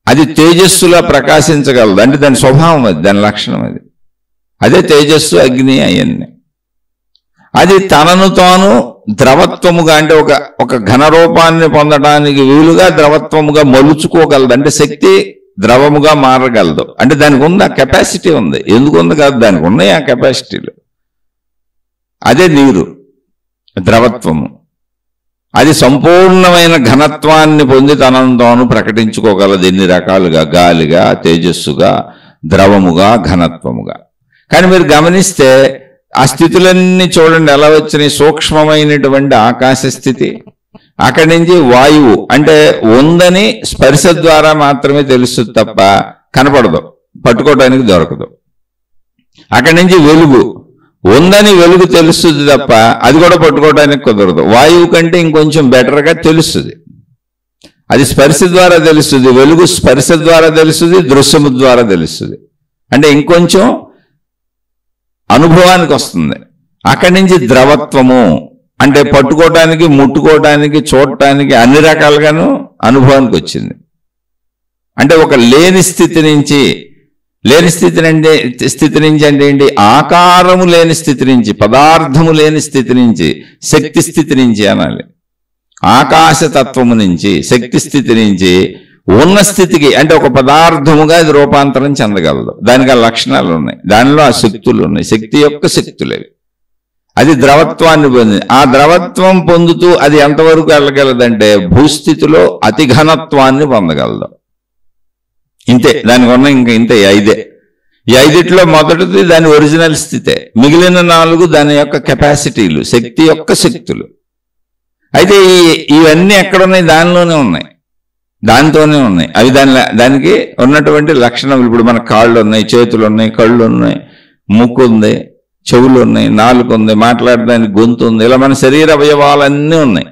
అది తేజస్సులా ప్రకాశించగలదు, అంటే దాని స్వభావం అది, దాని లక్షణం అది. అదే తేజస్సు, అగ్ని అవన్నీ. అది తనను తాను ద్రవత్వముగా, అంటే ఒక ఘనరూపాన్ని పొందడానికి వీలుగా ద్రవత్వముగా మలుచుకోగలదు. అంటే శక్తి ద్రవముగా మారగలదు. అంటే దానికి ఉంది, ఆ కెపాసిటీ ఉంది. ఎందుకు ఉంది కాదు, దానికి ఉన్నాయి ఆ కెపాసిటీలు. అదే నీరు, ద్రవత్వము. అది సంపూర్ణమైన ఘనత్వాన్ని పొంది తనను తాను ప్రకటించుకోగలదు ఎన్ని రకాలుగా, గాలిగా, తేజస్సుగా, ద్రవముగా, ఘనత్వముగా. కానీ మీరు గమనిస్తే ఆ స్థితులన్నీ చూడండి ఎలా వచ్చినాయి. సూక్ష్మమైనటువంటి ఆకాశ స్థితి, అక్కడి నుంచి వాయువు, అంటే ఉందని స్పర్శ ద్వారా మాత్రమే తెలుస్తుంది తప్ప కనపడదు, పట్టుకోవడానికి దొరకదు. అక్కడి నుంచి వెలుగు, ఉందని వెలుగు తెలుస్తుంది తప్ప అది కూడా పట్టుకోవడానికి కుదరదు. వాయువు కంటే ఇంకొంచెం బెటర్గా తెలుస్తుంది, అది స్పర్శ ద్వారా తెలుస్తుంది. వెలుగు స్పర్శ ద్వారా తెలుస్తుంది, దృశ్యము ద్వారా తెలుస్తుంది, అంటే ఇంకొంచెం అనుభవానికి వస్తుంది. అక్కడి నుంచి ద్రవత్వము, అంటే పట్టుకోవటానికి, ముట్టుకోవటానికి, చూడటానికి అన్ని రకాలుగాను అనుభవానికి వచ్చింది. అంటే ఒక లేని స్థితి నుంచి, స్థితి నుంచి అంటే ఏంటి, ఆకారము లేని స్థితి నుంచి, పదార్థము లేని స్థితి నుంచి, శక్తి స్థితి నుంచి అనాలి. ఆకాశతత్వము నుంచి, శక్తి స్థితి నుంచి ఉన్న స్థితికి, అంటే ఒక పదార్థముగా అది రూపాంతరం చెందగలదు. దానికి ఆ లక్షణాలు ఉన్నాయి, దానిలో ఆ శక్తులు ఉన్నాయి, శక్తి యొక్క శక్తులేవి. అది ద్రవత్వాన్ని పొందింది. ఆ ద్రవత్వం పొందుతూ అది ఎంతవరకు వెళ్ళగలదంటే భూస్థితిలో అతి ఘనత్వాన్ని పొందగలదు. ఇంతే దానికి ఉన్న, ఇంకా ఇంతే ఐదే. ఈ ఐదిట్లో మొదటిది దాని ఒరిజినల్ స్థితే, మిగిలిన 4 దాని యొక్క కెపాసిటీలు, శక్తి యొక్క శక్తులు. అయితే ఇవన్నీ ఎక్కడున్నాయి, దానిలోనే ఉన్నాయి, దానితోనే ఉన్నాయి. అవి దానికి ఉన్నటువంటి లక్షణం. ఇప్పుడు మన కాళ్ళు ఉన్నాయి, చేతులు ఉన్నాయి, కళ్ళు ఉన్నాయి, ముక్కు ఉంది, చెవులు ఉన్నాయి, నాలుక ఉంది, మాట్లాడడానికి గొంతు ఉంది. ఇలా మన శరీర అవయవాలన్నీ ఉన్నాయి.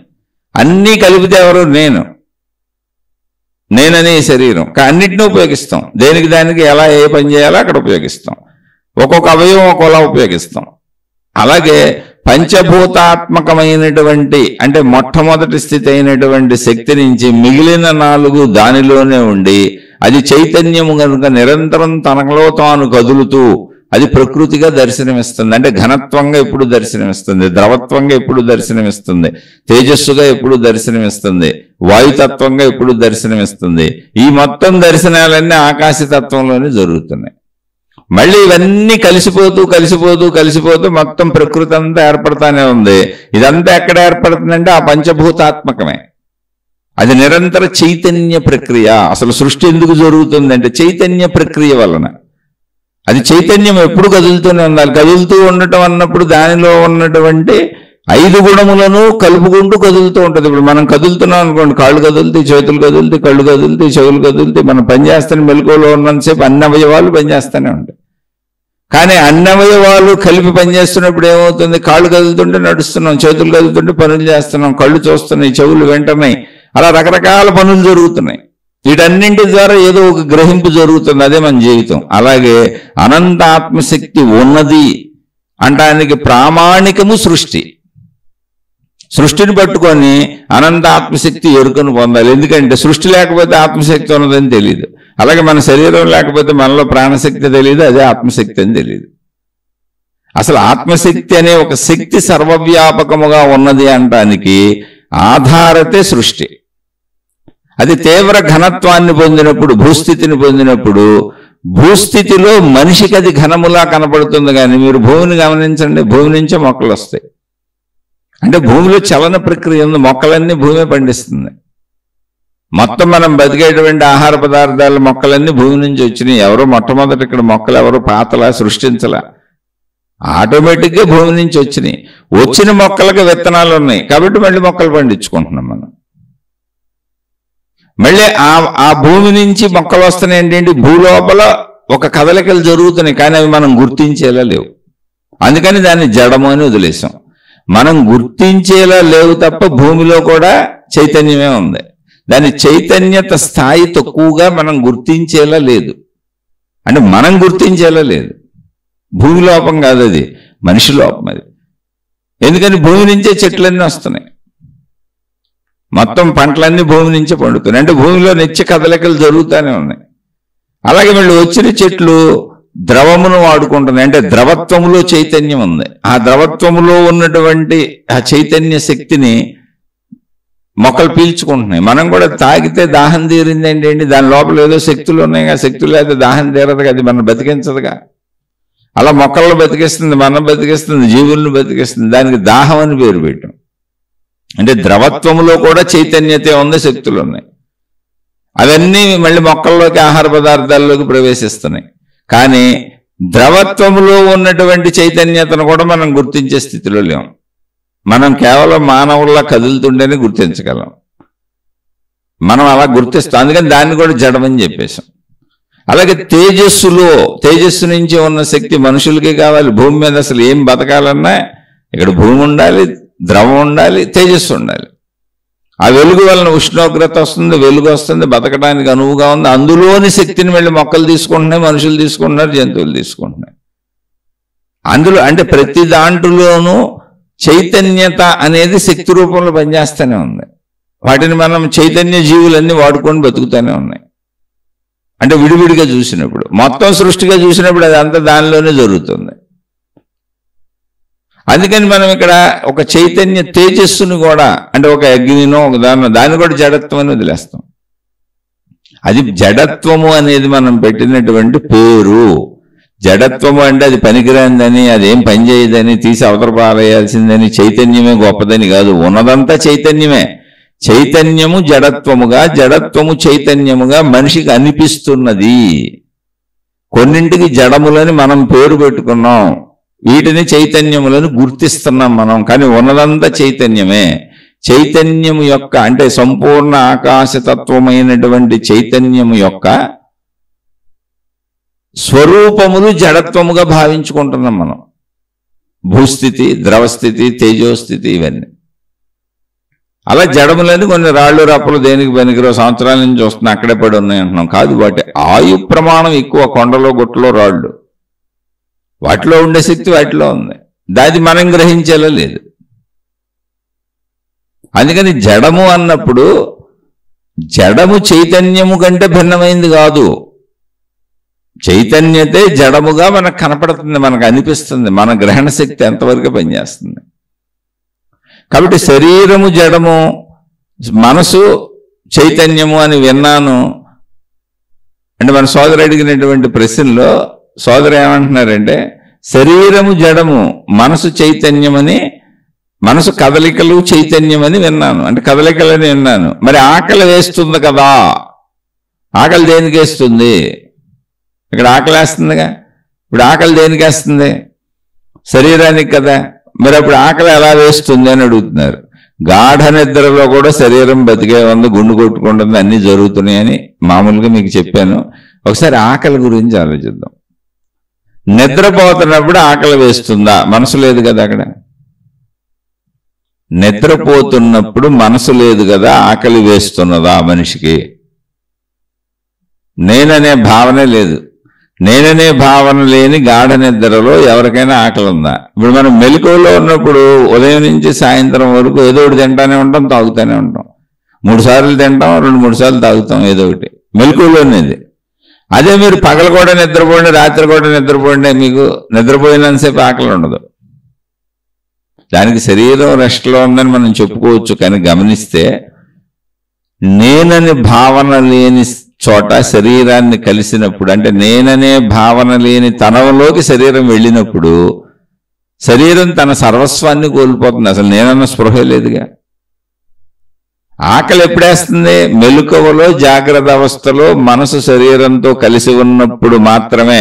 అన్నీ కలిపితే ఎవరు, నేననే ఈ శరీరం. అన్నిటినీ ఉపయోగిస్తాం, దేనికి దానికి ఎలా ఏ పని చేయాలో అక్కడ ఉపయోగిస్తాం. ఒక్కొక్క అవయవం ఒక్కోలా ఉపయోగిస్తాం. అలాగే పంచభూతాత్మకమైనటువంటి, అంటే మొట్టమొదటి స్థితి అయినటువంటి శక్తి నుంచి మిగిలిన 4 దానిలోనే ఉండి, అది చైతన్యము కనుక నిరంతరం తనలో తాను కదులుతూ అది ప్రకృతిగా దర్శనమిస్తుంది. అంటే ఘనత్వంగా ఎప్పుడు దర్శనమిస్తుంది, ద్రవత్వంగా ఎప్పుడు దర్శనమిస్తుంది, తేజస్సుగా ఎప్పుడు దర్శనమిస్తుంది, వాయుతత్వంగా ఎప్పుడు దర్శనమిస్తుంది. ఈ మొత్తం దర్శనాలన్నీ ఆకాశతత్వంలోనే జరుగుతున్నాయి. మళ్ళీ ఇవన్నీ కలిసిపోతూ కలిసిపోతూ కలిసిపోతూ మొత్తం ప్రకృతి అంతా ఏర్పడతానే ఉంది. ఇదంతా ఎక్కడ ఏర్పడుతుందంటే ఆ పంచభూతాత్మకమే. అది నిరంతర చైతన్య ప్రక్రియ. అసలు సృష్టి ఎందుకు జరుగుతుంది అంటే చైతన్య ప్రక్రియ వలన. అది చైతన్యం ఎప్పుడు కదులుతూనే ఉండాలి. కదులుతూ ఉండటం అన్నప్పుడు దానిలో ఉన్నటువంటి 5 గుణములను కలుపుకుంటూ కదులుతూ ఉంటుంది. ఇప్పుడు మనం కదులుతున్నాం అనుకోండి, కాళ్ళు కదులుతాయి, చేతులు కదులుతాయి, కళ్ళు కదులుతాయి, చెవులు కదులుతాయి. మనం పనిచేస్తాను, మెలకువలో ఉన్నంతసేపు అన్ని అవయవాలు పనిచేస్తూనే ఉంటాయి. కానీ అన్ని అవయవాలు కలిపి పనిచేస్తున్నప్పుడు ఏమవుతుంది, కాళ్ళు కదులుతుంటే నడుస్తున్నాం, చేతులు కదులుతుంటే పనులు చేస్తున్నాం, కళ్ళు చూస్తున్నాయి, చెవులు వింటున్నాయి, అలా రకరకాల పనులు జరుగుతున్నాయి. వీటన్నింటి ద్వారా ఏదో ఒక గ్రహింపు జరుగుతుంది, అదే మన జీవితం. అలాగే అనంత ఆత్మశక్తి ఉన్నది అంటానికి ప్రామాణికము సృష్టి. సృష్టిని పట్టుకొని అనంత ఆత్మశక్తి ఎరుకను పొందాలి. ఎందుకంటే సృష్టి లేకపోతే ఆత్మశక్తి ఉన్నదని తెలియదు. అలాగే మన శరీరం లేకపోతే మనలో ప్రాణశక్తి తెలియదు, అదే ఆత్మశక్తి అని తెలియదు. అసలు ఆత్మశక్తి అనే ఒక శక్తి సర్వవ్యాపకముగా ఉన్నది అనటానికి ఆధారతే సృష్టి. అది తీవ్ర ఘనత్వాన్ని పొందినప్పుడు, భూస్థితిని పొందినప్పుడు, భూస్థితిలో మనిషికి అది ఘనములా కనపడుతుంది. కానీ మీరు భూమిని గమనించండి, భూమి నుంచే మొక్కలు వస్తాయి. అంటే భూమిలో చలన ప్రక్రియ ఉంది, మొక్కలన్నీ భూమి పండిస్తుంది. మొత్తం మనం బతికేటువంటి ఆహార పదార్థాలు మొక్కలన్నీ భూమి నుంచి వచ్చినాయి. ఎవరో మొట్టమొదటి ఇక్కడ మొక్కలు ఎవరో పాతలా సృష్టించలా, ఆటోమేటిక్గా భూమి నుంచి వచ్చినాయి. వచ్చిన మొక్కలకు విత్తనాలు ఉన్నాయి కాబట్టి మళ్ళీ మొక్కలు పండించుకుంటున్నాం మనం. మళ్ళీ ఆ భూమి నుంచి మొక్కలు వస్తున్నాయి. ఏంటంటే భూలోపల ఒక కదలికలు జరుగుతున్నాయి, కానీ అవి మనం గుర్తించేలా లేవు. అందుకని దాన్ని జడము అని వదిలేసాం. మనం గుర్తించేలా లేవు తప్ప భూమిలో కూడా చైతన్యమే ఉంది. దాని చైతన్యత స్థాయి తక్కువగా మనం గుర్తించేలా లేదు. అంటే మనం గుర్తించేలా లేదు. భూమి లోపం కాదు, అది మనిషి లోపం. అది ఎందుకని భూమి నుంచే చెట్లన్నీ వస్తున్నాయి, మొత్తం పంటలన్నీ భూమి నుంచే పండుతున్నాయి. అంటే భూమిలో నిత్య కదలికలు జరుగుతూనే ఉన్నాయి. అలాగే మళ్ళీ వచ్చిన చెట్లు ద్రవమును వాడుకుంటున్నాయి. అంటే ద్రవత్వములో చైతన్యం ఉంది. ఆ ద్రవత్వములో ఉన్నటువంటి ఆ చైతన్య శక్తిని మొక్కలు పీల్చుకుంటున్నాయి. మనం కూడా తాగితే దాహం తీరింది ఏంటి, దాని లోపల ఏదో శక్తులు ఉన్నాయి. ఆ శక్తులు అయితే దాహం తీరదుగా, అది మనం బతికించదుగా. అలా మొక్కలను బతికిస్తుంది, మనం బతికిస్తుంది, జీవులను బతికిస్తుంది. దానికి దాహం అని పేరు పెట్టాం. అంటే ద్రవత్వములో కూడా చైతన్యతే ఉంది, శక్తులు ఉన్నాయి. అవన్నీ మళ్ళీ మొక్కల్లోకి, ఆహార పదార్థాల్లోకి ప్రవేశిస్తున్నాయి. కానీ ద్రవత్వములో ఉన్నటువంటి చైతన్యతను కూడా మనం గుర్తించే స్థితిలో లేము. మనం కేవలం మానవుల్లా కదులుతుంటేనే గుర్తించగలం. మనం అలా గుర్తిస్తాం, అందుకని దాన్ని కూడా జడమని చెప్పేశాం. అలాగే తేజస్సు నుంచి ఉన్న శక్తి మనుషులకి కావాలి. భూమి మీద అసలు ఏం బతకాలన్నా ఇక్కడ భూమి ఉండాలి, ద్రవం ఉండాలి, తేజస్సు ఉండాలి. ఆ వెలుగు వలన ఉష్ణోగ్రత వస్తుంది, వెలుగు వస్తుంది, బతకడానికి అనువుగా ఉంది. అందులోని శక్తిని వెళ్ళి మొక్కలు తీసుకుంటున్నాయి, మనుషులు తీసుకుంటున్నారు, జంతువులు తీసుకుంటున్నాయి. అందులో అంటే ప్రతి దాంట్లోనూ చైతన్యత అనేది శక్తి రూపంలో పనిచేస్తూనే ఉంది. వాటిని మనం చైతన్య జీవులన్నీ వాడుకొని బతుకుతూనే ఉన్నాయి. అంటే విడివిడిగా చూసినప్పుడు, మొత్తం సృష్టిగా చూసినప్పుడు అదంతా దానిలోనే జరుగుతుంది. అందుకని మనం ఇక్కడ ఒక చైతన్య తేజస్సుని కూడా, అంటే ఒక అగ్నినో ఒక దాన్ని కూడా జడత్వం అని వదిలేస్తాం. అది జడత్వము అనేది మనం పెట్టినటువంటి పేరు. జడత్వము అంటే అది పనికిరాందని, అదేం పని చేయదని, తీసి అవతల పారేయాల్సిందని, చైతన్యమే గొప్పదని కాదు. ఉన్నదంతా చైతన్యమే. చైతన్యము జడత్వముగా, జడత్వము చైతన్యముగా మనిషికి అనిపిస్తున్నది. కొన్నింటికి జడములని మనం పేరు పెట్టుకున్నాం, వీటిని చైతన్యములను గుర్తిస్తున్నాం మనం. కానీ ఉన్నదంతా చైతన్యమే. చైతన్యము యొక్క అంటే సంపూర్ణ ఆకాశతత్వమైనటువంటి చైతన్యము యొక్క స్వరూపములు జడత్వముగా భావించుకుంటున్నాం మనం. భూస్థితి, ద్రవస్థితి, తేజోస్థితి, ఇవన్నీ అలా జడములని కొన్ని రాళ్ళు రప్పలు దేనికి పనికిరో సంవత్సరాల నుంచి వస్తున్నాయి, అక్కడే పడి ఉన్నాయి అంటున్నాం. కాదు, వాటి ఆయు ప్రమాణం ఎక్కువ. కొండలో గుట్టలో రాళ్ళు, వాటిలో ఉండే శక్తి వాటిలో ఉంది. దాది మనం గ్రహించేలా లేదు. అందుకని జడము అన్నప్పుడు జడము చైతన్యము కంటే భిన్నమైంది కాదు. చైతన్యతే జడముగా మనకు కనపడుతుంది, మనకు అనిపిస్తుంది. మన గ్రహణ శక్తి ఎంతవరకు పనిచేస్తుంది. కాబట్టి శరీరము జడము, మనసు చైతన్యము అని విన్నాను. అంటే మన సోదరు అడిగినటువంటి ప్రశ్నలో సోదరు ఏమంటున్నారంటే, శరీరము జడము, మనసు చైతన్యమని, మనసు కదలికలు చైతన్యమని విన్నాను. అంటే కదలికలని విన్నాను. మరి ఆకలి వేస్తుంది కదా, ఆకలి దేనికి వేస్తుంది? ఇక్కడ ఆకలి వేస్తుందిగా. ఇప్పుడు ఆకలి దేనికి వేస్తుంది? శరీరానికి కదా. మరి అప్పుడు ఆకలి ఎలా వేస్తుంది అని అడుగుతున్నారు. గాఢ నిద్రలో కూడా శరీరం బతికే ఉంది, గుండు కొట్టుకుంటుంది, అన్నీ జరుగుతున్నాయని మామూలుగా మీకు చెప్పాను. ఒకసారి ఆకలి గురించి ఆలోచిద్దాం. నిద్రపోతున్నప్పుడు ఆకలి వేస్తుందా? మనసు లేదు కదా అక్కడ. నిద్రపోతున్నప్పుడు మనసు లేదు కదా, ఆకలి వేస్తున్నదా మనిషికి? నేననే భావనే లేదు. నేననే భావన లేని గాఢ నిద్రలో ఎవరికైనా ఆకలి ఉందా? ఇప్పుడు మనం మెలకువలో ఉన్నప్పుడు ఉదయం నుంచి సాయంత్రం వరకు ఏదో ఒకటి తింటానే ఉంటాం, తాగుతూనే ఉంటాం. 3 సార్లు తింటాం, 2-3 సార్లు తాగుతాం, ఏదో ఒకటి మెలకువలోనేది. అదే మీరు పగలు కూడా నిద్రపోండి, రాత్రి కూడా నిద్రపోండి, మీకు నిద్రపోయినంతసేపు ఆకలి ఉండదు. దానికి శరీరం రెస్ట్లో ఉందని మనం చెప్పుకోవచ్చు. కానీ గమనిస్తే నేనని భావన లేని చోట శరీరాన్ని కలిసినప్పుడు, అంటే నేననే భావన లేని తనంలోకి శరీరం వెళ్ళినప్పుడు శరీరం తన సర్వస్వాన్ని కోల్పోతుంది. అసలు నేనన్న స్పృహ లేదుగా. ఆకలి ఎప్పుడేస్తుంది? మెలకువలో, జాగ్రత్త అవస్థలో మనసు శరీరంతో కలిసి ఉన్నప్పుడు మాత్రమే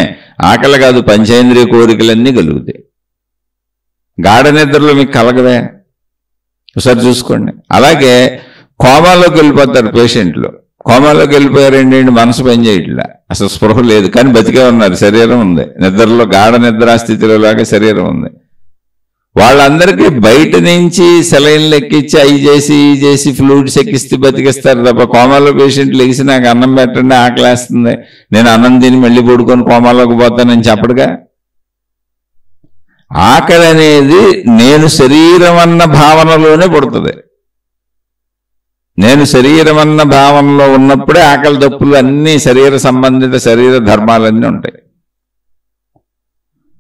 ఆకలి కాదు, పంచేంద్రియ కోరికలన్నీ కలుగుతాయి. గాఢ నిద్రలో మీకు కలగదే, ఒకసారి చూసుకోండి. అలాగే కోమాలోకి వెళ్ళిపోతారు పేషెంట్లు. కోమాలోకి వెళ్ళిపోయారండి, మనసు పనిచేయట్లా, అసలు స్పృహ లేదు, కానీ బతికే ఉన్నారు, శరీరం ఉంది. నిద్రలో గాఢ నిద్రా స్థితిలో లాగా శరీరం ఉంది. వాళ్ళందరికీ బయట నుంచి సెలైన్లు ఎక్కించి అవి చేసి ఈ చేసి ఫ్లూయిడ్స్ ఎక్కిస్తే బతికిస్తారు తప్ప కోమాలో పేషెంట్లు ఎగిసి నాకు అన్నం పెట్టండి, ఆకలేస్తుంది, నేను అన్నం తిని మళ్ళీ పడుకొని కోమాలోకి పోతానని చెప్పడుగా. ఆకలి అనేది నేను శరీరం అన్న భావనలోనే పుడుతుంది. నేను శరీరం అన్న భావనలో ఉన్నప్పుడే ఆకలి దప్పులు అన్ని శరీర సంబంధిత శరీర ధర్మాలన్నీ ఉంటాయి.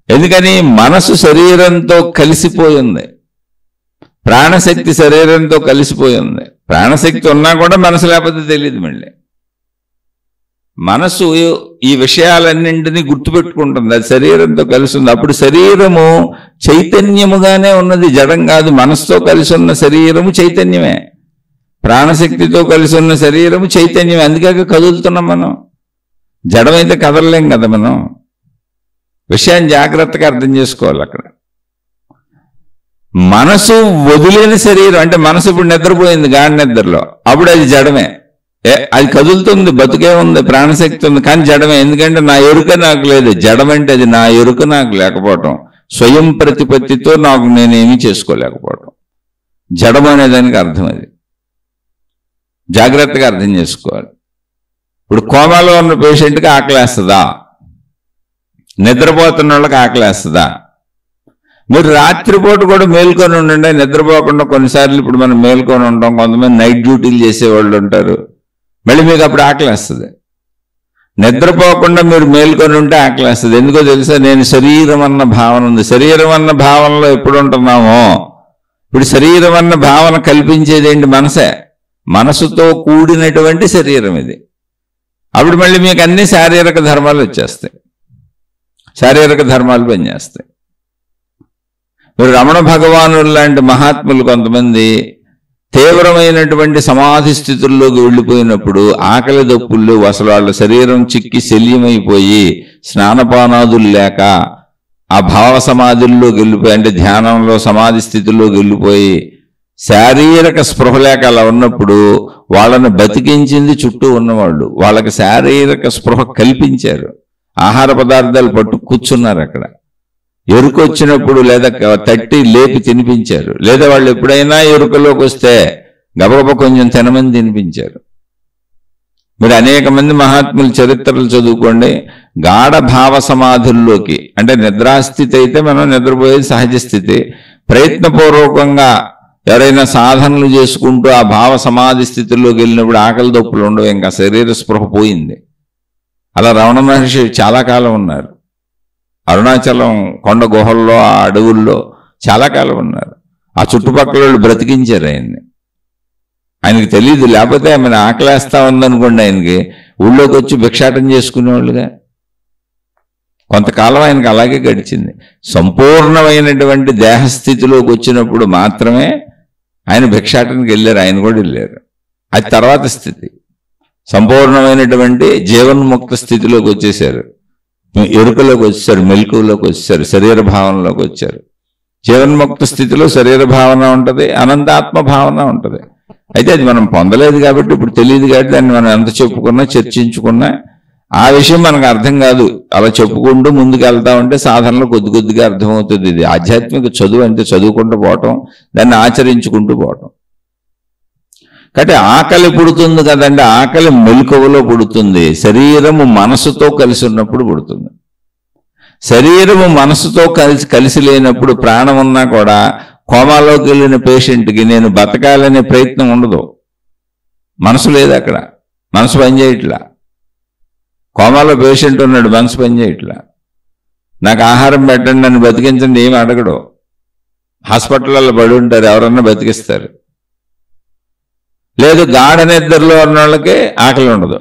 ఎందుకని మనసు శరీరంతో కలిసిపోయింది, ప్రాణశక్తి శరీరంతో కలిసిపోయింది. ప్రాణశక్తి ఉన్నా కూడా మనసు లేకపోతే తెలియదు. మళ్ళీ మనసు ఈ విషయాలన్నింటినీ గుర్తుపెట్టుకుంటుంది, అది శరీరంతో కలిసి ఉంది. అప్పుడు శరీరము చైతన్యముగానే ఉన్నది, జడం కాదు. మనసుతో కలిసి ఉన్న శరీరము చైతన్యమే, ప్రాణశక్తితో కలిసి ఉన్న శరీరము చైతన్యమే. అందుకే కదులుతున్నాం మనం. జడమైతే కదలలేం కదా మనం. విషయాన్ని జాగ్రత్తగా అర్థం చేసుకోవాలి. అక్కడ మనసు వదిలేని శరీరం అంటే మనసు ఇప్పుడు నిద్రపోయింది గాఢ నిద్రలో, అప్పుడు అది జడమే. అది కదులుతుంది, బతుకే ఉంది, ప్రాణశక్తి ఉంది, కానీ జడమే. ఎందుకంటే నా ఎరుక నాకు లేదు. జడమంటే అది నా ఎరుక నాకు లేకపోవటం, స్వయం ప్రతిపత్తితో నాకు నేనేమీ చేసుకోలేకపోవటం, జడం అనేదానికి అర్థం. అది జాగ్రత్తగా అర్థం చేసుకోవాలి. ఇప్పుడు కోమాలో ఉన్న పేషెంట్కి ఆకలేస్తుందా? నిద్రపోతున్న వాళ్ళకి ఆకలేస్తుందా? మీరు రాత్రిపూట కూడా మేల్కొని ఉండండి, నిద్రపోకుండా. కొన్నిసార్లు ఇప్పుడు మనం మేల్కొని ఉంటాం, కొంతమంది నైట్ డ్యూటీలు చేసేవాళ్ళు ఉంటారు, మళ్ళీ మీకు అప్పుడు ఆకలేస్తుంది. నిద్రపోకుండా మీరు మేల్కొని ఉంటే ఆకలేస్తుంది. ఎందుకో తెలుసా? నేను శరీరం అన్న భావన ఉంది. శరీరం అన్న భావనలో ఎప్పుడు ఉంటున్నామో, ఇప్పుడు శరీరం అన్న భావన కల్పించేది ఏంటి? మనసే. మనసుతో కూడినటువంటి శరీరం ఇది. అప్పుడు మళ్ళీ మీకు అన్ని శారీరక ధర్మాలు వచ్చేస్తాయి, శారీరక ధర్మాలు పనిచేస్తాయి. మీరు రమణ భగవానులు లాంటి మహాత్ములు కొంతమంది తీవ్రమైనటువంటి సమాధి స్థితుల్లోకి వెళ్ళిపోయినప్పుడు ఆకలి దప్పుల్లో అసలు వాళ్ళ శరీరం చిక్కి శల్యమైపోయి స్నానపానాదులు లేక ఆ భావ సమాధుల్లోకి వెళ్ళిపోయి, అంటే ధ్యానంలో సమాధి స్థితిలోకి వెళ్ళిపోయి శారీరక స్పృహ లేక అలా ఉన్నప్పుడు వాళ్ళని బతికించింది చుట్టూ ఉన్నవాళ్ళు. వాళ్ళకి శారీరక స్పృహ కల్పించారు. ఆహార పదార్థాలు పట్టు కూర్చున్నారు అక్కడ. ఎరుకొచ్చినప్పుడు లేదా తట్టి లేపి తినిపించారు. లేదా వాళ్ళు ఎప్పుడైనా ఎరుకలోకి వస్తే గబగబ కొంచెం తినమని తినిపించారు. మీరు అనేక మంది మహాత్ముల చరిత్రలు చదువుకోండి. గాఢ భావ సమాధుల్లోకి, అంటే నిద్రాస్థితి అయితే మనం నిద్రపోయేది సహజ స్థితి, ప్రయత్నపూర్వకంగా ఎవరైనా సాధనలు చేసుకుంటూ ఆ భావ సమాధి స్థితిలోకి వెళ్ళినప్పుడు ఆకలి దప్పులు ఉండవు, ఇంకా శరీర స్పృహ పోయింది. అలా రమణ మహర్షి చాలా కాలం ఉన్నారు. అరుణాచలం కొండ గుహల్లో, ఆ అడవుల్లో చాలా కాలం ఉన్నారు. ఆ చుట్టుపక్కల వాళ్ళు బ్రతికించారు ఆయన్ని. ఆయనకి తెలియదు, లేకపోతే ఆమె ఆకలేస్తా ఉందనుకోండి, ఆయనకి ఊళ్ళోకి వచ్చి భిక్షాటం చేసుకునేవాళ్ళుగా. కొంతకాలం ఆయనకి అలాగే గడిచింది. సంపూర్ణమైనటువంటి దేహస్థితిలోకి వచ్చినప్పుడు మాత్రమే ఆయన భిక్షాటనకి వెళ్ళారు. ఆయన కూడా వెళ్ళారు. అది తర్వాత స్థితి. సంపూర్ణమైనటువంటి జీవన్ముక్త స్థితిలోకి వచ్చేసారు, ఎరుకలోకి వచ్చేసారు, మెలకువలోకి వచ్చేసారు, శరీర భావనలోకి వచ్చారు. జీవన్ముక్త స్థితిలో శరీర భావన ఉంటుంది, అనంతాత్మ భావన ఉంటుంది. అయితే అది మనం పొందలేదు కాబట్టి, ఇప్పుడు తెలియదు కాబట్టి దాన్ని మనం ఎంత చెప్పుకున్నా చర్చించుకున్నా ఆ విషయం మనకు అర్థం కాదు. అలా చెప్పుకుంటూ ముందుకు వెళ్తా ఉంటే సాధనలో కొద్ది కొద్దిగా అర్థమవుతుంది. ఇది ఆధ్యాత్మిక చదువు అంటే చదువుకుంటూ పోవటం, దాన్ని ఆచరించుకుంటూ పోవటం. కాబట్టి ఆకలి పుడుతుంది కదండి, ఆకలి మెలకువలో పుడుతుంది. శరీరము మనసుతో కలిసి ఉన్నప్పుడు పుడుతుంది. శరీరము మనసుతో కలిసి లేనప్పుడు ప్రాణం ఉన్నా కూడా కోమాలోకి వెళ్ళిన పేషెంట్కి నేను బతకాలనే ప్రయత్నం ఉండదు. మనసు లేదు అక్కడ, మనసు పనిచేయట్లా. కోమాలో పేషెంట్ ఉన్నాడు, మనసు పనిచేయట్లా. నాకు ఆహారం పెట్టండి, నన్ను బతికించండి ఏమి అడగడు. హాస్పిటల్లో పడి ఉంటారు, ఎవరన్నా బతికిస్తారు. లేదు గాఢ నిద్రలో ఉన్న వాళ్ళకి ఆకలి ఉండదు.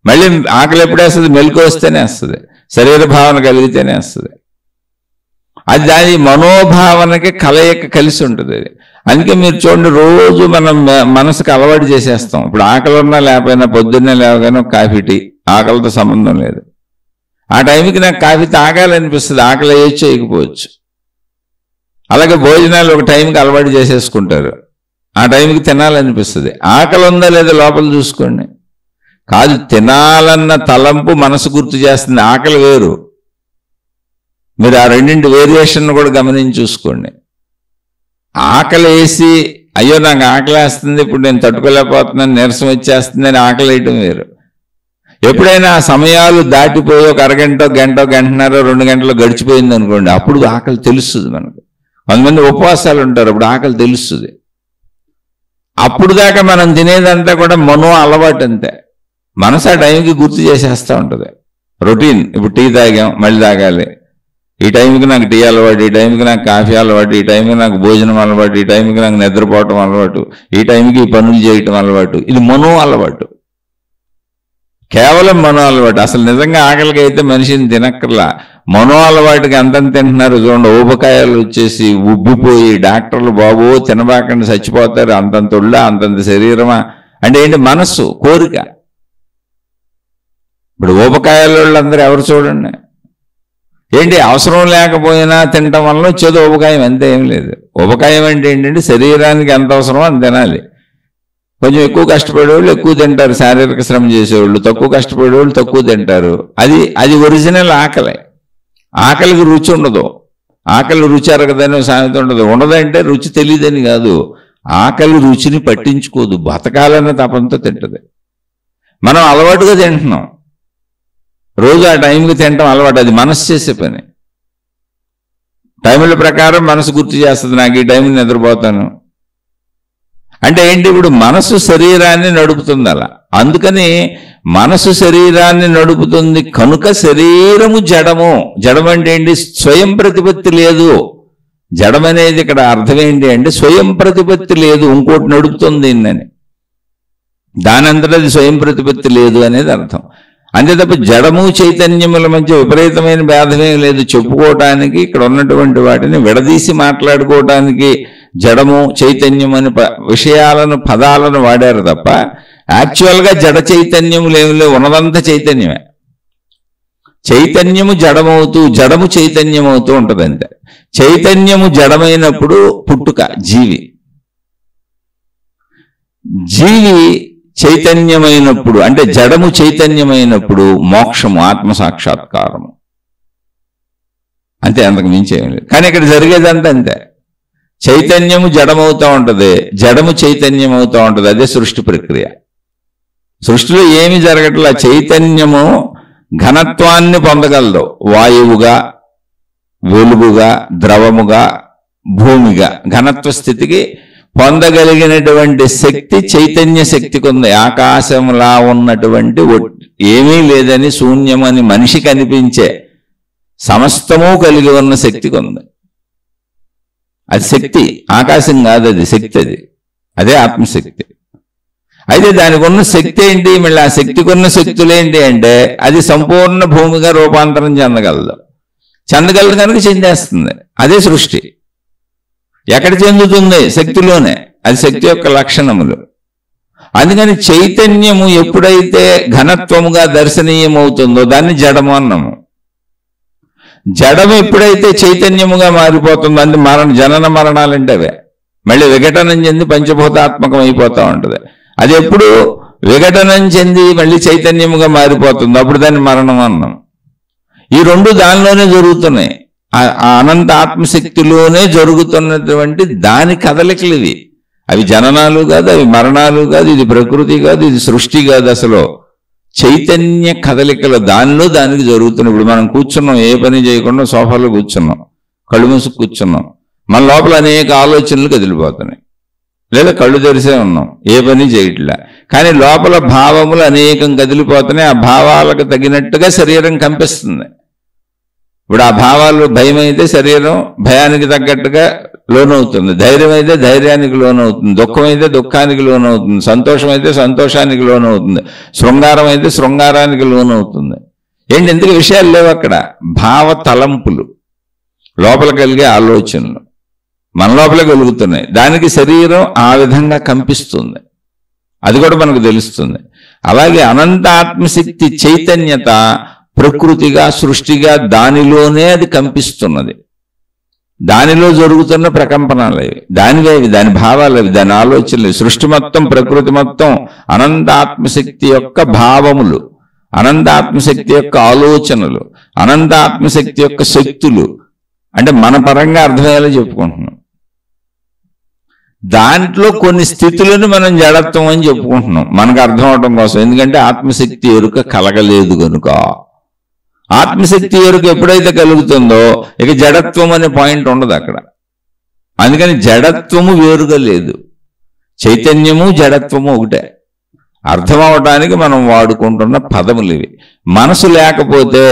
మళ్ళీ ఆకలి ఎప్పుడే వస్తుంది? మెలకు వస్తేనే వస్తుంది, శరీర భావన కలిగితేనే వస్తుంది. అది దాని మనోభావనకి కలయిక కలిసి ఉంటుంది. అది అందుకే మీరు చూడండి, రోజు మనం మనసుకు అలవాటు చేసేస్తాం. ఇప్పుడు ఆకలి ఉన్నా లేకపోయినా పొద్దున్నే లేవగానే ఒక కాఫీ, టీ, ఆకలితో సంబంధం లేదు. ఆ టైంకి నాకు కాఫీ తాగాలనిపిస్తుంది, ఆకలి వేయచ్చు వేయకపోవచ్చు. అలాగే భోజనాలు ఒక టైంకి అలవాటు చేసేసుకుంటారు, ఆ టైంకి తినాలనిపిస్తుంది. ఆకలి ఉందా లేదా లోపల చూసుకోండి. కాదు, తినాలన్న తలంపు మనసు గుర్తు చేస్తుంది, ఆకలి వేరు. మీరు ఆ రెండింటి వేరియేషన్ కూడా గమనించి చూసుకోండి. ఆకలి వేసి అయ్యో నాకు ఆకలి వేస్తుంది, ఇప్పుడు నేను తట్టుకోలేకపోతున్నాను, నీరసం వచ్చేస్తుంది అని ఆకలి వేయటం వేరు. ఎప్పుడైనా ఆ సమయాలు దాటిపోయి ఒక అరగంట గంటన్నర 2 గంటలు గడిచిపోయింది అనుకోండి, అప్పుడు ఆకలి తెలుస్తుంది మనకు. కొంతమంది ఉపవాసాలు ఉంటారు, అప్పుడు ఆకలి తెలుస్తుంది. అప్పుడు దాకా మనం తినేదంతా కూడా మనో అలవాటు అంతే. మనసు ఆ టైంకి గుర్తు చేసేస్తూ ఉంటుంది. రొటీన్, ఇప్పుడు టీ తాగాం మళ్ళీ తాగాలి, ఈ టైంకి నాకు టీ అలవాటు, ఈ టైంకి నాకు కాఫీ అలవాటు, ఈ టైంకి నాకు భోజనం అలవాటు, ఈ టైంకి నాకు నిద్రపోవటం అలవాటు, ఈ టైంకి ఈ పనులు చేయటం అలవాటు. ఇది మనో అలవాటు, కేవలం మనో అలవాటు. అసలు నిజంగా ఆకలికి అయితే మనిషిని తినక్కర్లా. మనో అలవాటుకి అంతంత తింటున్నారు చూడండి. ఊబకాయాలు వచ్చేసి ఉబ్బిపోయి డాక్టర్లు బాబు తినబాకండి చచ్చిపోతారు, అంతంత ఒళ్ళ అంతంత శరీరమా అంటే ఏంటి? మనస్సు, కోరిక. ఇప్పుడు ఊబకాయాల వాళ్ళందరూ ఎవరు చూడండి, ఏంటి అవసరం లేకపోయినా తినటం వల్ల వచ్చేది ఊబకాయం, అంతే, ఏం లేదు. ఊబకాయం అంటే ఏంటంటే శరీరానికి ఎంత అవసరమో అంత తినాలి. కొంచెం ఎక్కువ కష్టపడేవాళ్ళు ఎక్కువ తింటారు, శారీరక శ్రమ చేసేవాళ్ళు. తక్కువ కష్టపడేవాళ్ళు తక్కువ తింటారు. అది ఒరిజినల్ ఆకలి. ఆకలికి రుచి ఉండదు. ఆకలి రుచి అరగదని సామెత ఉండదు. ఉండదంటే రుచి తెలియదని కాదు, ఆకలి రుచిని పట్టించుకోదు, బతకాలన్న తపంతో తింటది. మనం అలవాటుగా తింటున్నాం, రోజు ఆ టైంకి తినటం అలవాటు. అది మనసు చేసే పని. టైముల ప్రకారం మనసు గుర్తు చేస్తుంది, నాకు ఈ టైంకి నిద్రపోతాను అంటే ఏంటి? ఇప్పుడు మనసు శరీరాన్ని నడుపుతుంది అలా. అందుకని మనసు శరీరాన్ని నడుపుతుంది కనుక శరీరము జడము. జడం అంటే ఏంటి? స్వయం ప్రతిపత్తి లేదు. జడం అనేది ఇక్కడ అర్థం ఏంటి అంటే స్వయం ప్రతిపత్తి లేదు, ఇంకోటి నడుపుతుంది దీన్నని. దానంతటా అది స్వయం ప్రతిపత్తి లేదు అనేది అర్థం. అంతే తప్ప జడము చైతన్యముల మధ్య విపరీతమైన భేదమే లేదు. చెప్పుకోవటానికి ఇక్కడ ఉన్నటువంటి వాటిని విడదీసి మాట్లాడుకోవటానికి జడము చైతన్యం అని విషయాలను పదాలను వాడారు తప్ప యాక్చువల్గా జడ చైతన్యము లేవులే, ఉన్నదంతా చైతన్యమే. చైతన్యము జడమవుతూ జడము చైతన్యమవుతూ ఉంటుంది అంతే. చైతన్యము జడమైనప్పుడు పుట్టుక, జీవి. జీవి చైతన్యమైనప్పుడు అంటే జడము చైతన్యమైనప్పుడు మోక్షము, ఆత్మ సాక్షాత్కారము, అంతే, అంతకు మించి ఏం లేదు. కానీ ఇక్కడ జరిగేదంతా అంతే. చైతన్యము జడమవుతూ ఉంటుంది, జడము చైతన్యం అవుతూ ఉంటుంది. అదే సృష్టి ప్రక్రియ. సృష్టిలో ఏమి జరగట్లా. చైతన్యము ఘనత్వాన్ని పొందగలదు, వాయువుగా, వెలుగుగా, ద్రవముగా, భూమిగా ఘనత్వ స్థితికి పొందగలిగినటువంటి శక్తి చైతన్య శక్తికి ఉంది. ఆకాశంలా ఉన్నటువంటి ఏమీ లేదని, శూన్యమని మనిషికి అనిపించే సమస్తము కలిగి ఉన్న శక్తికి ఉంది. అది శక్తి, ఆకాశం కాదు, అది శక్తి. అదే ఆత్మశక్తి. అయితే దానికి ఉన్న శక్తి ఏంటి? మళ్ళీ ఆ శక్తికి ఉన్న శక్తులు ఏంటి అంటే అది సంపూర్ణ భూమిగా రూపాంతరం చెందగలదు. కనుక చెందేస్తుంది. అదే సృష్టి. ఎక్కడ చెందుతుంది? శక్తిలోనే. అది శక్తి యొక్క లక్షణములు. అందుకని చైతన్యము ఎప్పుడైతే ఘనత్వముగా దర్శనీయమవుతుందో దాన్ని జడము అన్నాము. జడము ఎప్పుడైతే చైతన్యముగా మారిపోతుందో అంటే జనన మరణాలంటే అవే. మళ్ళీ విఘటనం చెంది పంచభూతాత్మకం అయిపోతూ ఉంటుంది. అది ఎప్పుడు విఘటనం చెంది మళ్ళీ చైతన్యముగా మారిపోతుందో అప్పుడు దాన్ని మరణం అన్నాం. ఈ రెండు దానిలోనే జరుగుతున్నాయి. ఆ అనంత ఆత్మశక్తిలోనే జరుగుతున్నటువంటి దాని కదలికలు ఇవి. అవి జననాలు కాదు, అవి మరణాలు కాదు, ఇది ప్రకృతి కాదు, ఇది సృష్టి కాదు. అసలు చైతన్య కదలికలు దానిలో దానికి జరుగుతున్నాయి. ఇప్పుడు మనం కూర్చున్నాం, ఏ పని చేయకుండా సోఫాలో కూర్చున్నాం, కళ్ళు మూసుకు కూర్చున్నాం, మన లోపల అనేక ఆలోచనలు కదిలిపోతున్నాయి. లేదా కళ్ళు తెరిసే ఉన్నాం, ఏ పని చేయట్లే, కానీ లోపల భావములు అనేకం కదిలిపోతున్నాయి. ఆ భావాలకు తగినట్టుగా శరీరం కంపిస్తుంది. ఇప్పుడు ఆ భావాలు, భయం అయితే శరీరం భయానికి తగ్గట్టుగా లోనవుతుంది, ధైర్యం అయితే ధైర్యానికి లోనవుతుంది, దుఃఖం అయితే దుఃఖానికి లోనవుతుంది, సంతోషం అయితే సంతోషానికి లోనవుతుంది, శృంగారం అయితే శృంగారానికి లోనవుతుంది. ఏంటి, ఎందుకు విషయాలు లేవు అక్కడ? భావ తలంపులు, లోపల కలిగే ఆలోచనలు మన లోపలే కలుగుతున్నాయి. దానికి శరీరం ఆ విధంగా కంపిస్తుంది. అది కూడా మనకు తెలుస్తుంది. అలాగే అనంత ఆత్మశక్తి చైతన్యత ప్రకృతిగా, సృష్టిగా దానిలోనే అది కంపిస్తున్నది. దానిలో జరుగుతున్న ప్రకంపనలు అవి, దానివి, దాని భావాలు అవి, దాని ఆలోచనలు. సృష్టి మొత్తం, ప్రకృతి మొత్తం అనంత ఆత్మశక్తి యొక్క భావములు, అనంత ఆత్మశక్తి యొక్క ఆలోచనలు, అనంత ఆత్మశక్తి యొక్క శక్తులు. అంటే మన పరంగా అర్థమయ్యేలా చెప్పుకుంటున్నాం. దాంట్లో కొన్ని స్థితులను మనం జడత్వం అని చెప్పుకుంటున్నాం మనకు అర్థం అవడం కోసం. ఎందుకంటే ఆత్మశక్తి ఎరుక కలగలేదు కనుక. ఆత్మశక్తి ఎరుక ఎప్పుడైతే కలుగుతుందో ఇక జడత్వం అనే పాయింట్ ఉండదు అక్కడ. అందుకని జడత్వము వేరుగా లేదు, చైతన్యము జడత్వము ఒకటే. అర్థం అవటానికి మనం వాడుకుంటున్న పదములు ఇవి. మనసు లేకపోతే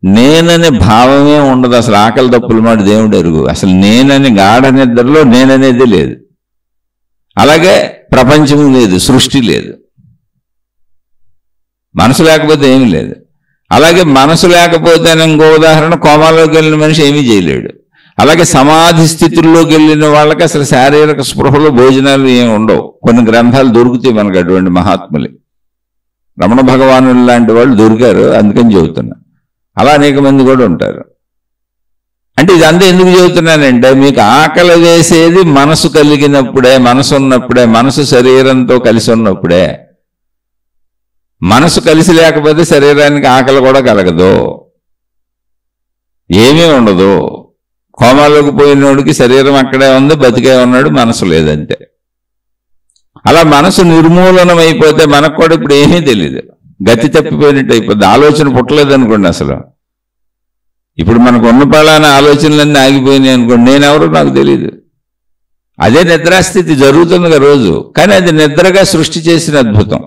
నేననే భావమే ఉండదు. అసలు ఆకలి తప్పుల మాట దేవుడు ఎరుగు. అసలు నేనని గాఢ నిద్రలో నేననేది లేదు. అలాగే ప్రపంచం లేదు, సృష్టి లేదు. మనసు లేకపోతే ఏమీ లేదు. అలాగే మనసు లేకపోతే ఇంకో ఉదాహరణ, కోమాలోకి వెళ్ళిన మనిషి ఏమీ చేయలేడు. అలాగే సమాధి స్థితుల్లోకి వెళ్ళిన వాళ్ళకి అసలు శారీరక స్పృహలో భోజనాలు ఏమి ఉండవు. కొన్ని గ్రంథాలు దొరుకుతాయి మనకు అటువంటి మహాత్ములు. రమణ భగవానులు లాంటి వాళ్ళు దొరికారు, అందుకని చెబుతున్నా. అలా అనేక మంది కూడా ఉంటారు. అంటే ఇదంతా ఎందుకు చెబుతున్నానంటే, మీకు ఆకలి వేసేది మనసు కలిగినప్పుడే, మనసు ఉన్నప్పుడే, మనసు శరీరంతో కలిసి ఉన్నప్పుడే. మనసు కలిసి లేకపోతే శరీరానికి ఆకలి కూడా కలగదు, ఏమీ ఉండదు. కోమాలోకి పోయినోడికి శరీరం అక్కడే ఉంది, బతికే ఉన్నాడు, మనసు లేదంటే. అలా మనసు నిర్మూలనం అయిపోతే మనకు కూడా ఇప్పుడు ఏమీ తెలియదు, గతి తప్పిపోయినట్టు అయిపోద్ది. ఆలోచన పుట్టలేదు అనుకోండి. అసలు ఇప్పుడు మనకు ఉన్న పలానా ఆలోచనలన్నీ ఆగిపోయినాయి అనుకోండి, నేనెవరో నాకు తెలియదు. అదే నిద్రాస్థితి జరుగుతుంది రోజు, కానీ అది నిద్రగా సృష్టి చేసిన అద్భుతం.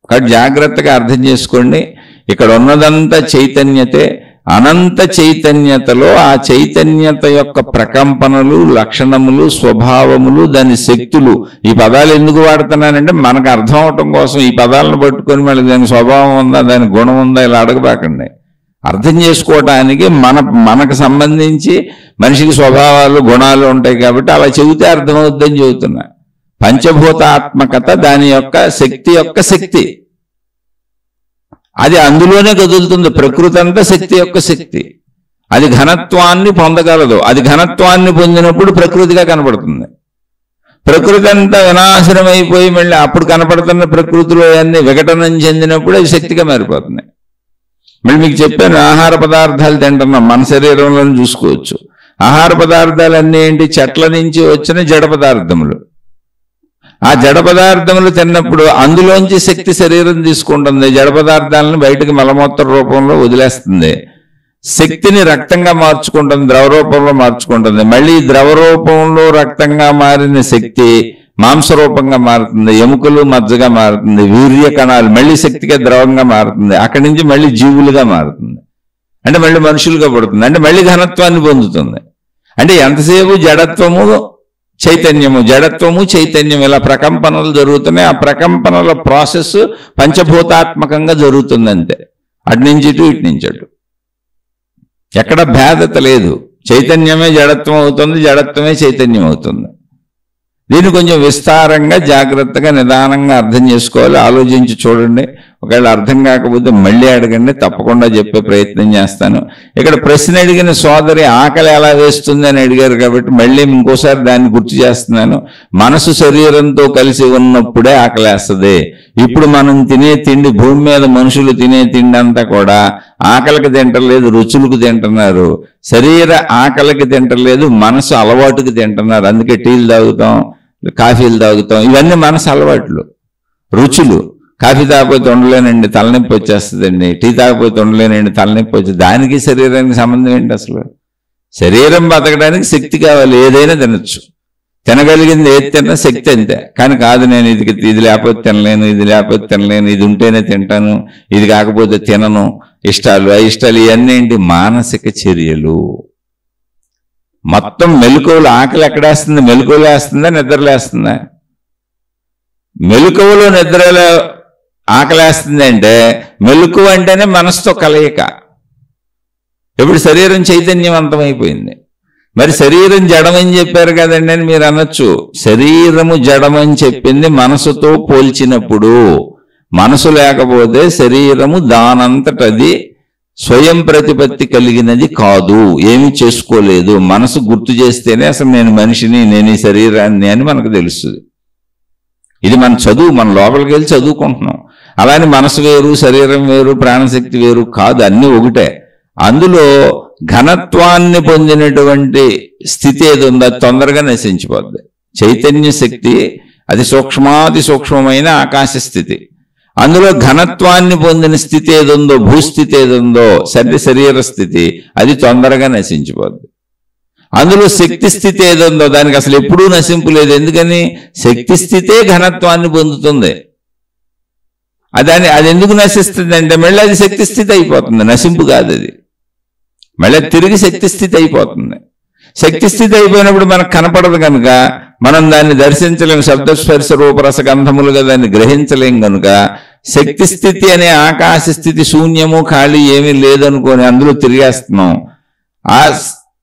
కాబట్టి జాగ్రత్తగా అర్థం చేసుకోండి. ఇక్కడ ఉన్నదంతా చైతన్యతే. అనంత చైతన్యతలో ఆ చైతన్యత యొక్క ప్రకంపనలు, లక్షణములు, స్వభావములు, దాని శక్తులు. ఈ పదాలు ఎందుకు వాడుతున్నానంటే మనకు అర్థం అవటం కోసం. ఈ పదాలను పట్టుకొని మళ్ళీ దాని స్వభావం ఉందా, దాని గుణం ఉందా ఇలా అడగబాకండి. అర్థం చేసుకోవటానికి మనకు సంబంధించి మనిషికి స్వభావాలు, గుణాలు ఉంటాయి కాబట్టి అలా చెబితే అర్థమవుద్దని చెబుతున్నా. పంచభూతాత్మకత దాని యొక్క శక్తి యొక్క శక్తి, అది అందులోనే కదులుతుంది. ప్రకృతి అంతా శక్తి యొక్క శక్తి. అది ఘనత్వాన్ని పొందగలదు. అది ఘనత్వాన్ని పొందినప్పుడు ప్రకృతిగా కనపడుతుంది. ప్రకృతి అంతా వినాశనం అయిపోయి మళ్ళీ అప్పుడు కనపడుతున్న ప్రకృతిలో అన్ని విఘటనం చెందినప్పుడు అది శక్తిగా మారిపోతుంది. మళ్ళీ మీకు చెప్పాను, ఆహార పదార్థాలు తింటున్నాం, మన శరీరంలో చూసుకోవచ్చు. ఆహార పదార్థాలు అన్నీ ఏంటి? చెట్ల నుంచి వచ్చిన జడ పదార్థములు. ఆ జడ పదార్థములు తిన్నప్పుడు అందులోంచి శక్తి శరీరం తీసుకుంటుంది. జడ పదార్థాలను బయటకు మలమూత్ర రూపంలో వదిలేస్తుంది. శక్తిని రక్తంగా మార్చుకుంటుంది, ద్రవ రూపంలో మార్చుకుంటుంది. మళ్ళీ ద్రవ రూపంలో రక్తంగా మారిన శక్తి మాంసరూపంగా మారుతుంది, ఎముకలు మజ్జగా మారుతుంది, వీర్య కణాలు మళ్ళీ శక్తిగా ద్రవంగా మారుతుంది. అక్కడి నుంచి మళ్ళీ జీవులుగా మారుతుంది, అంటే మళ్ళీ మనుషులుగా పడుతుంది, అంటే మళ్ళీ ఘనత్వాన్ని పొందుతుంది. అంటే ఎంతసేపు జడత్వము చైతన్యము, జడత్వము చైతన్యం ఇలా ప్రకంపనలు జరుగుతున్నాయి. ఆ ప్రకంపనల ప్రాసెస్ పంచభూతాత్మకంగా జరుగుతుంది అంతే. అటు నుంచి ఇటు, ఇటు నుంచి అటు, ఎక్కడ భేదత లేదు. చైతన్యమే జడత్వం అవుతుంది, జడత్వమే చైతన్యం అవుతుంది. దీన్ని కొంచెం విస్తారంగా, జాగ్రత్తగా, నిదానంగా అర్థం చేసుకోవాలి. ఆలోచించి చూడండి. ఒకవేళ అర్థం కాకపోతే మళ్ళీ అడగండి, తప్పకుండా చెప్పే ప్రయత్నం చేస్తాను. ఇక్కడ ప్రశ్న అడిగిన సోదరి ఆకలి ఎలా వేస్తుంది అని అడిగారు కాబట్టి మళ్ళీ ఇంకోసారి దాన్ని గుర్తు చేస్తున్నాను. మనసు శరీరంతో కలిసి ఉన్నప్పుడే ఆకలి వేస్తుంది. ఇప్పుడు మనం తినే తిండి, భూమి మీద మనుషులు తినే తిండి అంతా కూడా ఆకలికి తింటలేదు, రుచులకు తింటున్నారు. శరీర ఆకలికి తింటలేదు, మనసు అలవాటుకి తింటున్నారు. అందుకే టీలు తాగుతాం, కాఫీలు తాగుతాం. ఇవన్నీ మనసు అలవాట్లు, రుచులు. కాఫీ తాగకపోతే ఉండలేనండి, తలనొప్పి వచ్చేస్తుందండి. టీ తాగకపోతే ఉండలేనండి, తలనొప్పి వచ్చేది. దానికి శరీరానికి సంబంధం ఏంటి? అసలు శరీరం బతకడానికి శక్తి కావాలి. ఏదైనా తినచ్చు, తినగలిగింది ఏది తిన్నా శక్తి అంతే. కానీ కాదు, నేను ఇది లేకపోతే తినలేను, ఇది లేకపోతే తినలేను, ఇది ఉంటేనే తింటాను, ఇది కాకపోతే తినను. ఇష్టాలు, అయిష్టాలు ఇవన్నీ ఏంటి? మానసిక చర్యలు. మొత్తం మెలకువలు. ఆకలి ఎక్కడేస్తుంది? మెలకువలు వేస్తుందా, నిద్రలేస్తుందా? మెలకువలో నిద్రలో ఆకలేస్తుంది అంటే మెలకువ అంటేనే మనసుతో కలయిక. ఇప్పుడు శరీరం చైతన్యవంతమైపోయింది. మరి శరీరం జడమని చెప్పారు కదండి అని మీరు అనొచ్చు. శరీరము జడమని చెప్పింది మనసుతో పోల్చినప్పుడు. మనసు లేకపోతే శరీరము దానంతటది స్వయం ప్రతిపత్తి కలిగినది కాదు, ఏమీ చేసుకోలేదు. మనసు గుర్తు చేస్తేనే అసలు నేను మనిషిని, నేను ఈ శరీరాన్ని అని మనకు తెలుస్తుంది. ఇది మన చదువు, మన లోపలికి వెళ్ళి చదువుకుంటున్నాం. అలానే మనసు వేరు, శరీరం వేరు, ప్రాణశక్తి వేరు కాదు, అన్నీ ఒకటే. అందులో ఘనత్వాన్ని పొందినటువంటి స్థితి ఏది ఉందో అది తొందరగా నశించిపోద్ది. చైతన్య శక్తి అది సూక్ష్మాతి సూక్ష్మమైన ఆకాశ స్థితి. అందులో ఘనత్వాన్ని పొందిన స్థితి ఏది ఉందో, భూస్థితి ఏది ఉందో, శరీర స్థితి, అది తొందరగా నశించిపోద్ది. అందులో శక్తి స్థితి ఏది ఉందో దానికి అసలు ఎప్పుడూ నశింపు లేదు. ఎందుకని? శక్తి స్థితే ఘనత్వాన్ని పొందుతుంది. అది ఎందుకు నశిస్తుంది అంటే మళ్ళీ అది శక్తి స్థితి అయిపోతుంది, నశింపు కాదు. అది మళ్ళీ తిరిగి శక్తి స్థితి అయిపోతుంది. శక్తి స్థితి అయిపోయినప్పుడు మనకు కనపడదు కనుక మనం దాన్ని దర్శించలేము, శబ్దస్పర్శ రూపరసగంధములుగా దాన్ని గ్రహించలేం కనుక శక్తి స్థితి అనే ఆకాశ స్థితి శూన్యము ఖాళీ ఏమీ లేదనుకొని అందులో తిరిగేస్తున్నాం. ఆ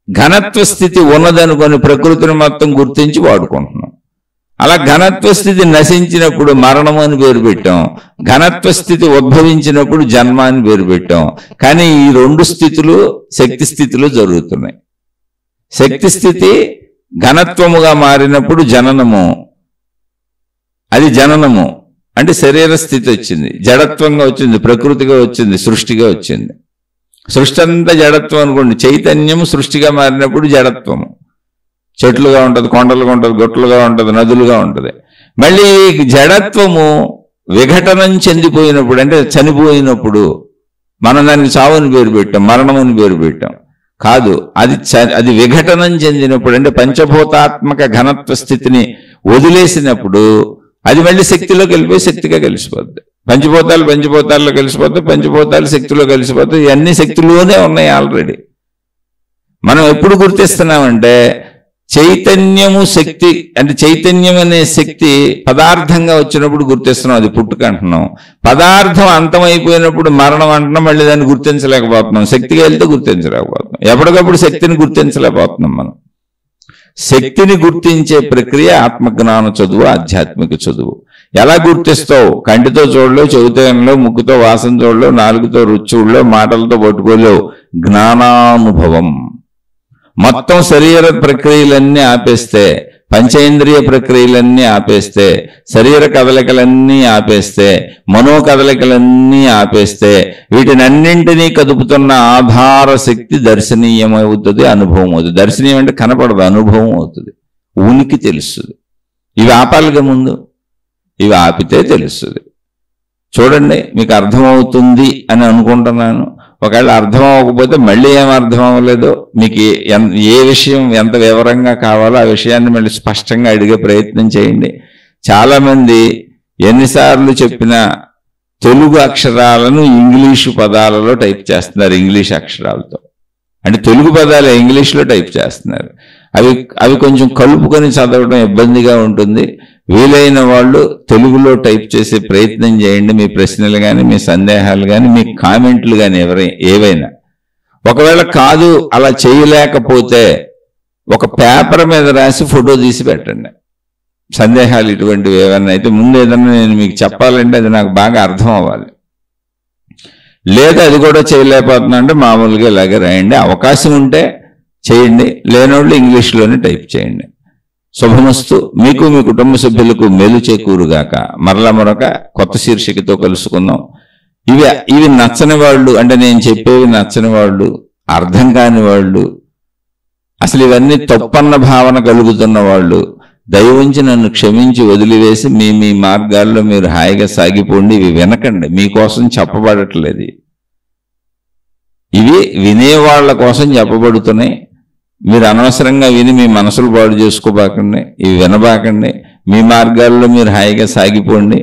ఘనత్వ స్థితి ఉన్నదనుకొని ప్రకృతిని మొత్తం గుర్తించి వాడుకుంటున్నాం. అలా ఘనత్వ స్థితి నశించినప్పుడు మరణం అని పేరు పెట్టాం, ఘనత్వ స్థితి ఉద్భవించినప్పుడు జన్మ అని పేరు పెట్టాం. కానీ ఈ రెండు స్థితులు శక్తి స్థితిలో జరుగుతున్నాయి. శక్తి స్థితి ఘనత్వముగా మారినప్పుడు జననము, అది జననము అంటే శరీర స్థితి వచ్చింది, జడత్వంగా వచ్చింది, ప్రకృతిగా వచ్చింది, సృష్టిగా వచ్చింది. సృష్టి అంతా జడత్వం అనుకోండి. చైతన్యం సృష్టిగా మారినప్పుడు జడత్వము, చెట్లుగా ఉంటుంది, కొండలుగా ఉంటుంది, గుట్టలుగా ఉంటుంది, నదులుగా ఉంటుంది. మళ్ళీ జడత్వము విఘటనం చెందిపోయినప్పుడు అంటే చనిపోయినప్పుడు మనం దానికి చావుని పేరు పెట్టాం, మరణం అని పేరు పెట్టాం. కాదు, అది విఘటనం చెందినప్పుడు అంటే పంచభూతాత్మక ఘనత్వ స్థితిని వదిలేసినప్పుడు అది మళ్ళీ శక్తిలోకి వెళ్ళిపోయి శక్తిగా కలిసిపోద్ది. పంచభూతాల్లో కలిసిపోతాయి, పంచభూతాలు శక్తిలో కలిసిపోతాయి. ఇవన్నీ శక్తిలోనే ఉన్నాయి ఆల్రెడీ. మనం ఎప్పుడు గుర్తిస్తున్నామంటే చైతన్యము శక్తి అంటే చైతన్యం అనే శక్తి పదార్థంగా వచ్చినప్పుడు గుర్తిస్తున్నాం, అది పుట్టుక అంటున్నాం. పదార్థం అంతమైపోయినప్పుడు మరణం అంటున్నాం, మళ్ళీ దాన్ని గుర్తించలేకపోతున్నాం. శక్తిగా వెళ్తే గుర్తించలేకపోతున్నాం, ఎప్పటికప్పుడు శక్తిని గుర్తించలేకపోతున్నాం. మనం శక్తిని గుర్తించే ప్రక్రియ ఆత్మజ్ఞాన చదువు, ఆధ్యాత్మిక చదువు. ఎలా గుర్తిస్తావు? కంటితో చూడలేవు, చెవితో వినలేవు, ముక్కుతో వాసన చూడలేవు, నాలుగుతో రుచి చూడలేవు, మాటలతో పట్టుకోలేవు. జ్ఞానానుభవం. మొత్తం శరీర ప్రక్రియలన్నీ ఆపేస్తే, పంచేంద్రియ ప్రక్రియలన్నీ ఆపేస్తే, శరీర కదలికలన్నీ ఆపేస్తే, మనో కదలికలన్నీ ఆపేస్తే, వీటినన్నింటినీ కదుపుతున్న ఆధార శక్తి దర్శనీయమవుతుంది, అనుభవం అవుతుంది. దర్శనీయం అంటే కనపడదు, అనుభవం అవుతుంది, ఉనికి తెలుస్తుంది. ఇవి ఆపాలిగా ముందు, ఇవి ఆపితే తెలుస్తుంది. చూడండి, మీకు అర్థమవుతుంది అని అనుకుంటున్నాను. ఒకవేళ అర్థం అవ్వకపోతే మళ్ళీ ఏం అర్థం అవ్వలేదో, మీకు ఏ విషయం ఎంత వివరంగా కావాలో ఆ విషయాన్ని మళ్ళీ స్పష్టంగా అడిగే ప్రయత్నం చేయండి. చాలామంది ఎన్నిసార్లు చెప్పినా తెలుగు అక్షరాలను ఇంగ్లీషు పదాలలో టైప్ చేస్తున్నారు, ఇంగ్లీష్ అక్షరాలతో. అంటే తెలుగు పదాలు ఇంగ్లీష్లో టైప్ చేస్తున్నారు. అవి కొంచెం కలుపుకొని చదవడం ఇబ్బందిగా ఉంటుంది. వీలైన వాళ్ళు తెలుగులో టైప్ చేసే ప్రయత్నం చేయండి. మీ ప్రశ్నలు కానీ, మీ సందేహాలు కానీ, మీ కామెంట్లు కానీ ఏవైనా. ఒకవేళ కాదు అలా చేయలేకపోతే ఒక పేపర్ మీద రాసి ఫోటో తీసి పెట్టండి. సందేహాలు ఇటువంటివి ఏమైనా అయితే ముందు ఏదన్నా నేను మీకు చెప్పాలంటే అది నాకు బాగా అర్థం అవ్వాలి. లేదా అది కూడా చేయలేకపోతున్నా అంటే మామూలుగా ఇలాగే రాయండి. అవకాశం ఉంటే చేయండి, లేనోళ్ళు ఇంగ్లీష్లోనే టైప్ చేయండి. శుభమస్తు. మీకు మీ కుటుంబ సభ్యులకు మేలు చేకూరుగాక. మరలా మరొక కొత్త శీర్షికతో కలుసుకుందాం. ఇవి నచ్చని వాళ్ళు, అంటే నేను చెప్పేవి నచ్చని వాళ్ళు, అర్థం కాని వాళ్ళు, అసలు ఇవన్నీ తప్పన్న భావన కలుగుతున్న వాళ్ళు దయవుంచి నన్ను క్షమించి వదిలివేసి మీ మార్గాల్లో మీరు హాయిగా సాగిపోండి. ఇవి వినకండి, మీకోసం చెప్పబడట్లేదు. ఇవి వినేవాళ్ల కోసం చెప్పబడుతున్నాయి. మీరు అనవసరంగా విని మీ మనసులు పాడు చేసుకోబాకండి, ఇవి వినబాకండి. మీ మార్గాల్లో మీరు హాయిగా సాగిపోండి.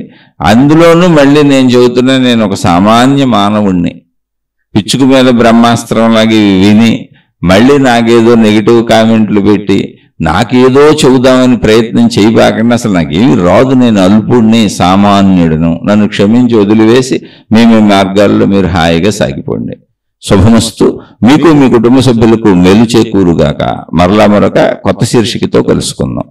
అందులోనూ మళ్ళీ నేను చెబుతున్నా, నేను ఒక సామాన్య మానవుణ్ణి. పిచ్చుకు మీద బ్రహ్మాస్త్రంలాగా ఇవి విని మళ్ళీ నాకేదో నెగిటివ్ కామెంట్లు పెట్టి నాకేదో చెబుదామని ప్రయత్నం చేయబాకండి. అసలు నాకేమి రాదు, నేను అల్పుడిని, సామాన్యుడును. నన్ను క్షమించి వదిలివేసి మీ మార్గాల్లో మీరు హాయిగా సాగిపోండి. శుభమస్తు. మీకు మీ కుటుంబ సభ్యులకు మేలు చేకూరుగాక. మరలా మరొక కొత్త శీర్షికతో కలుసుకుందాం.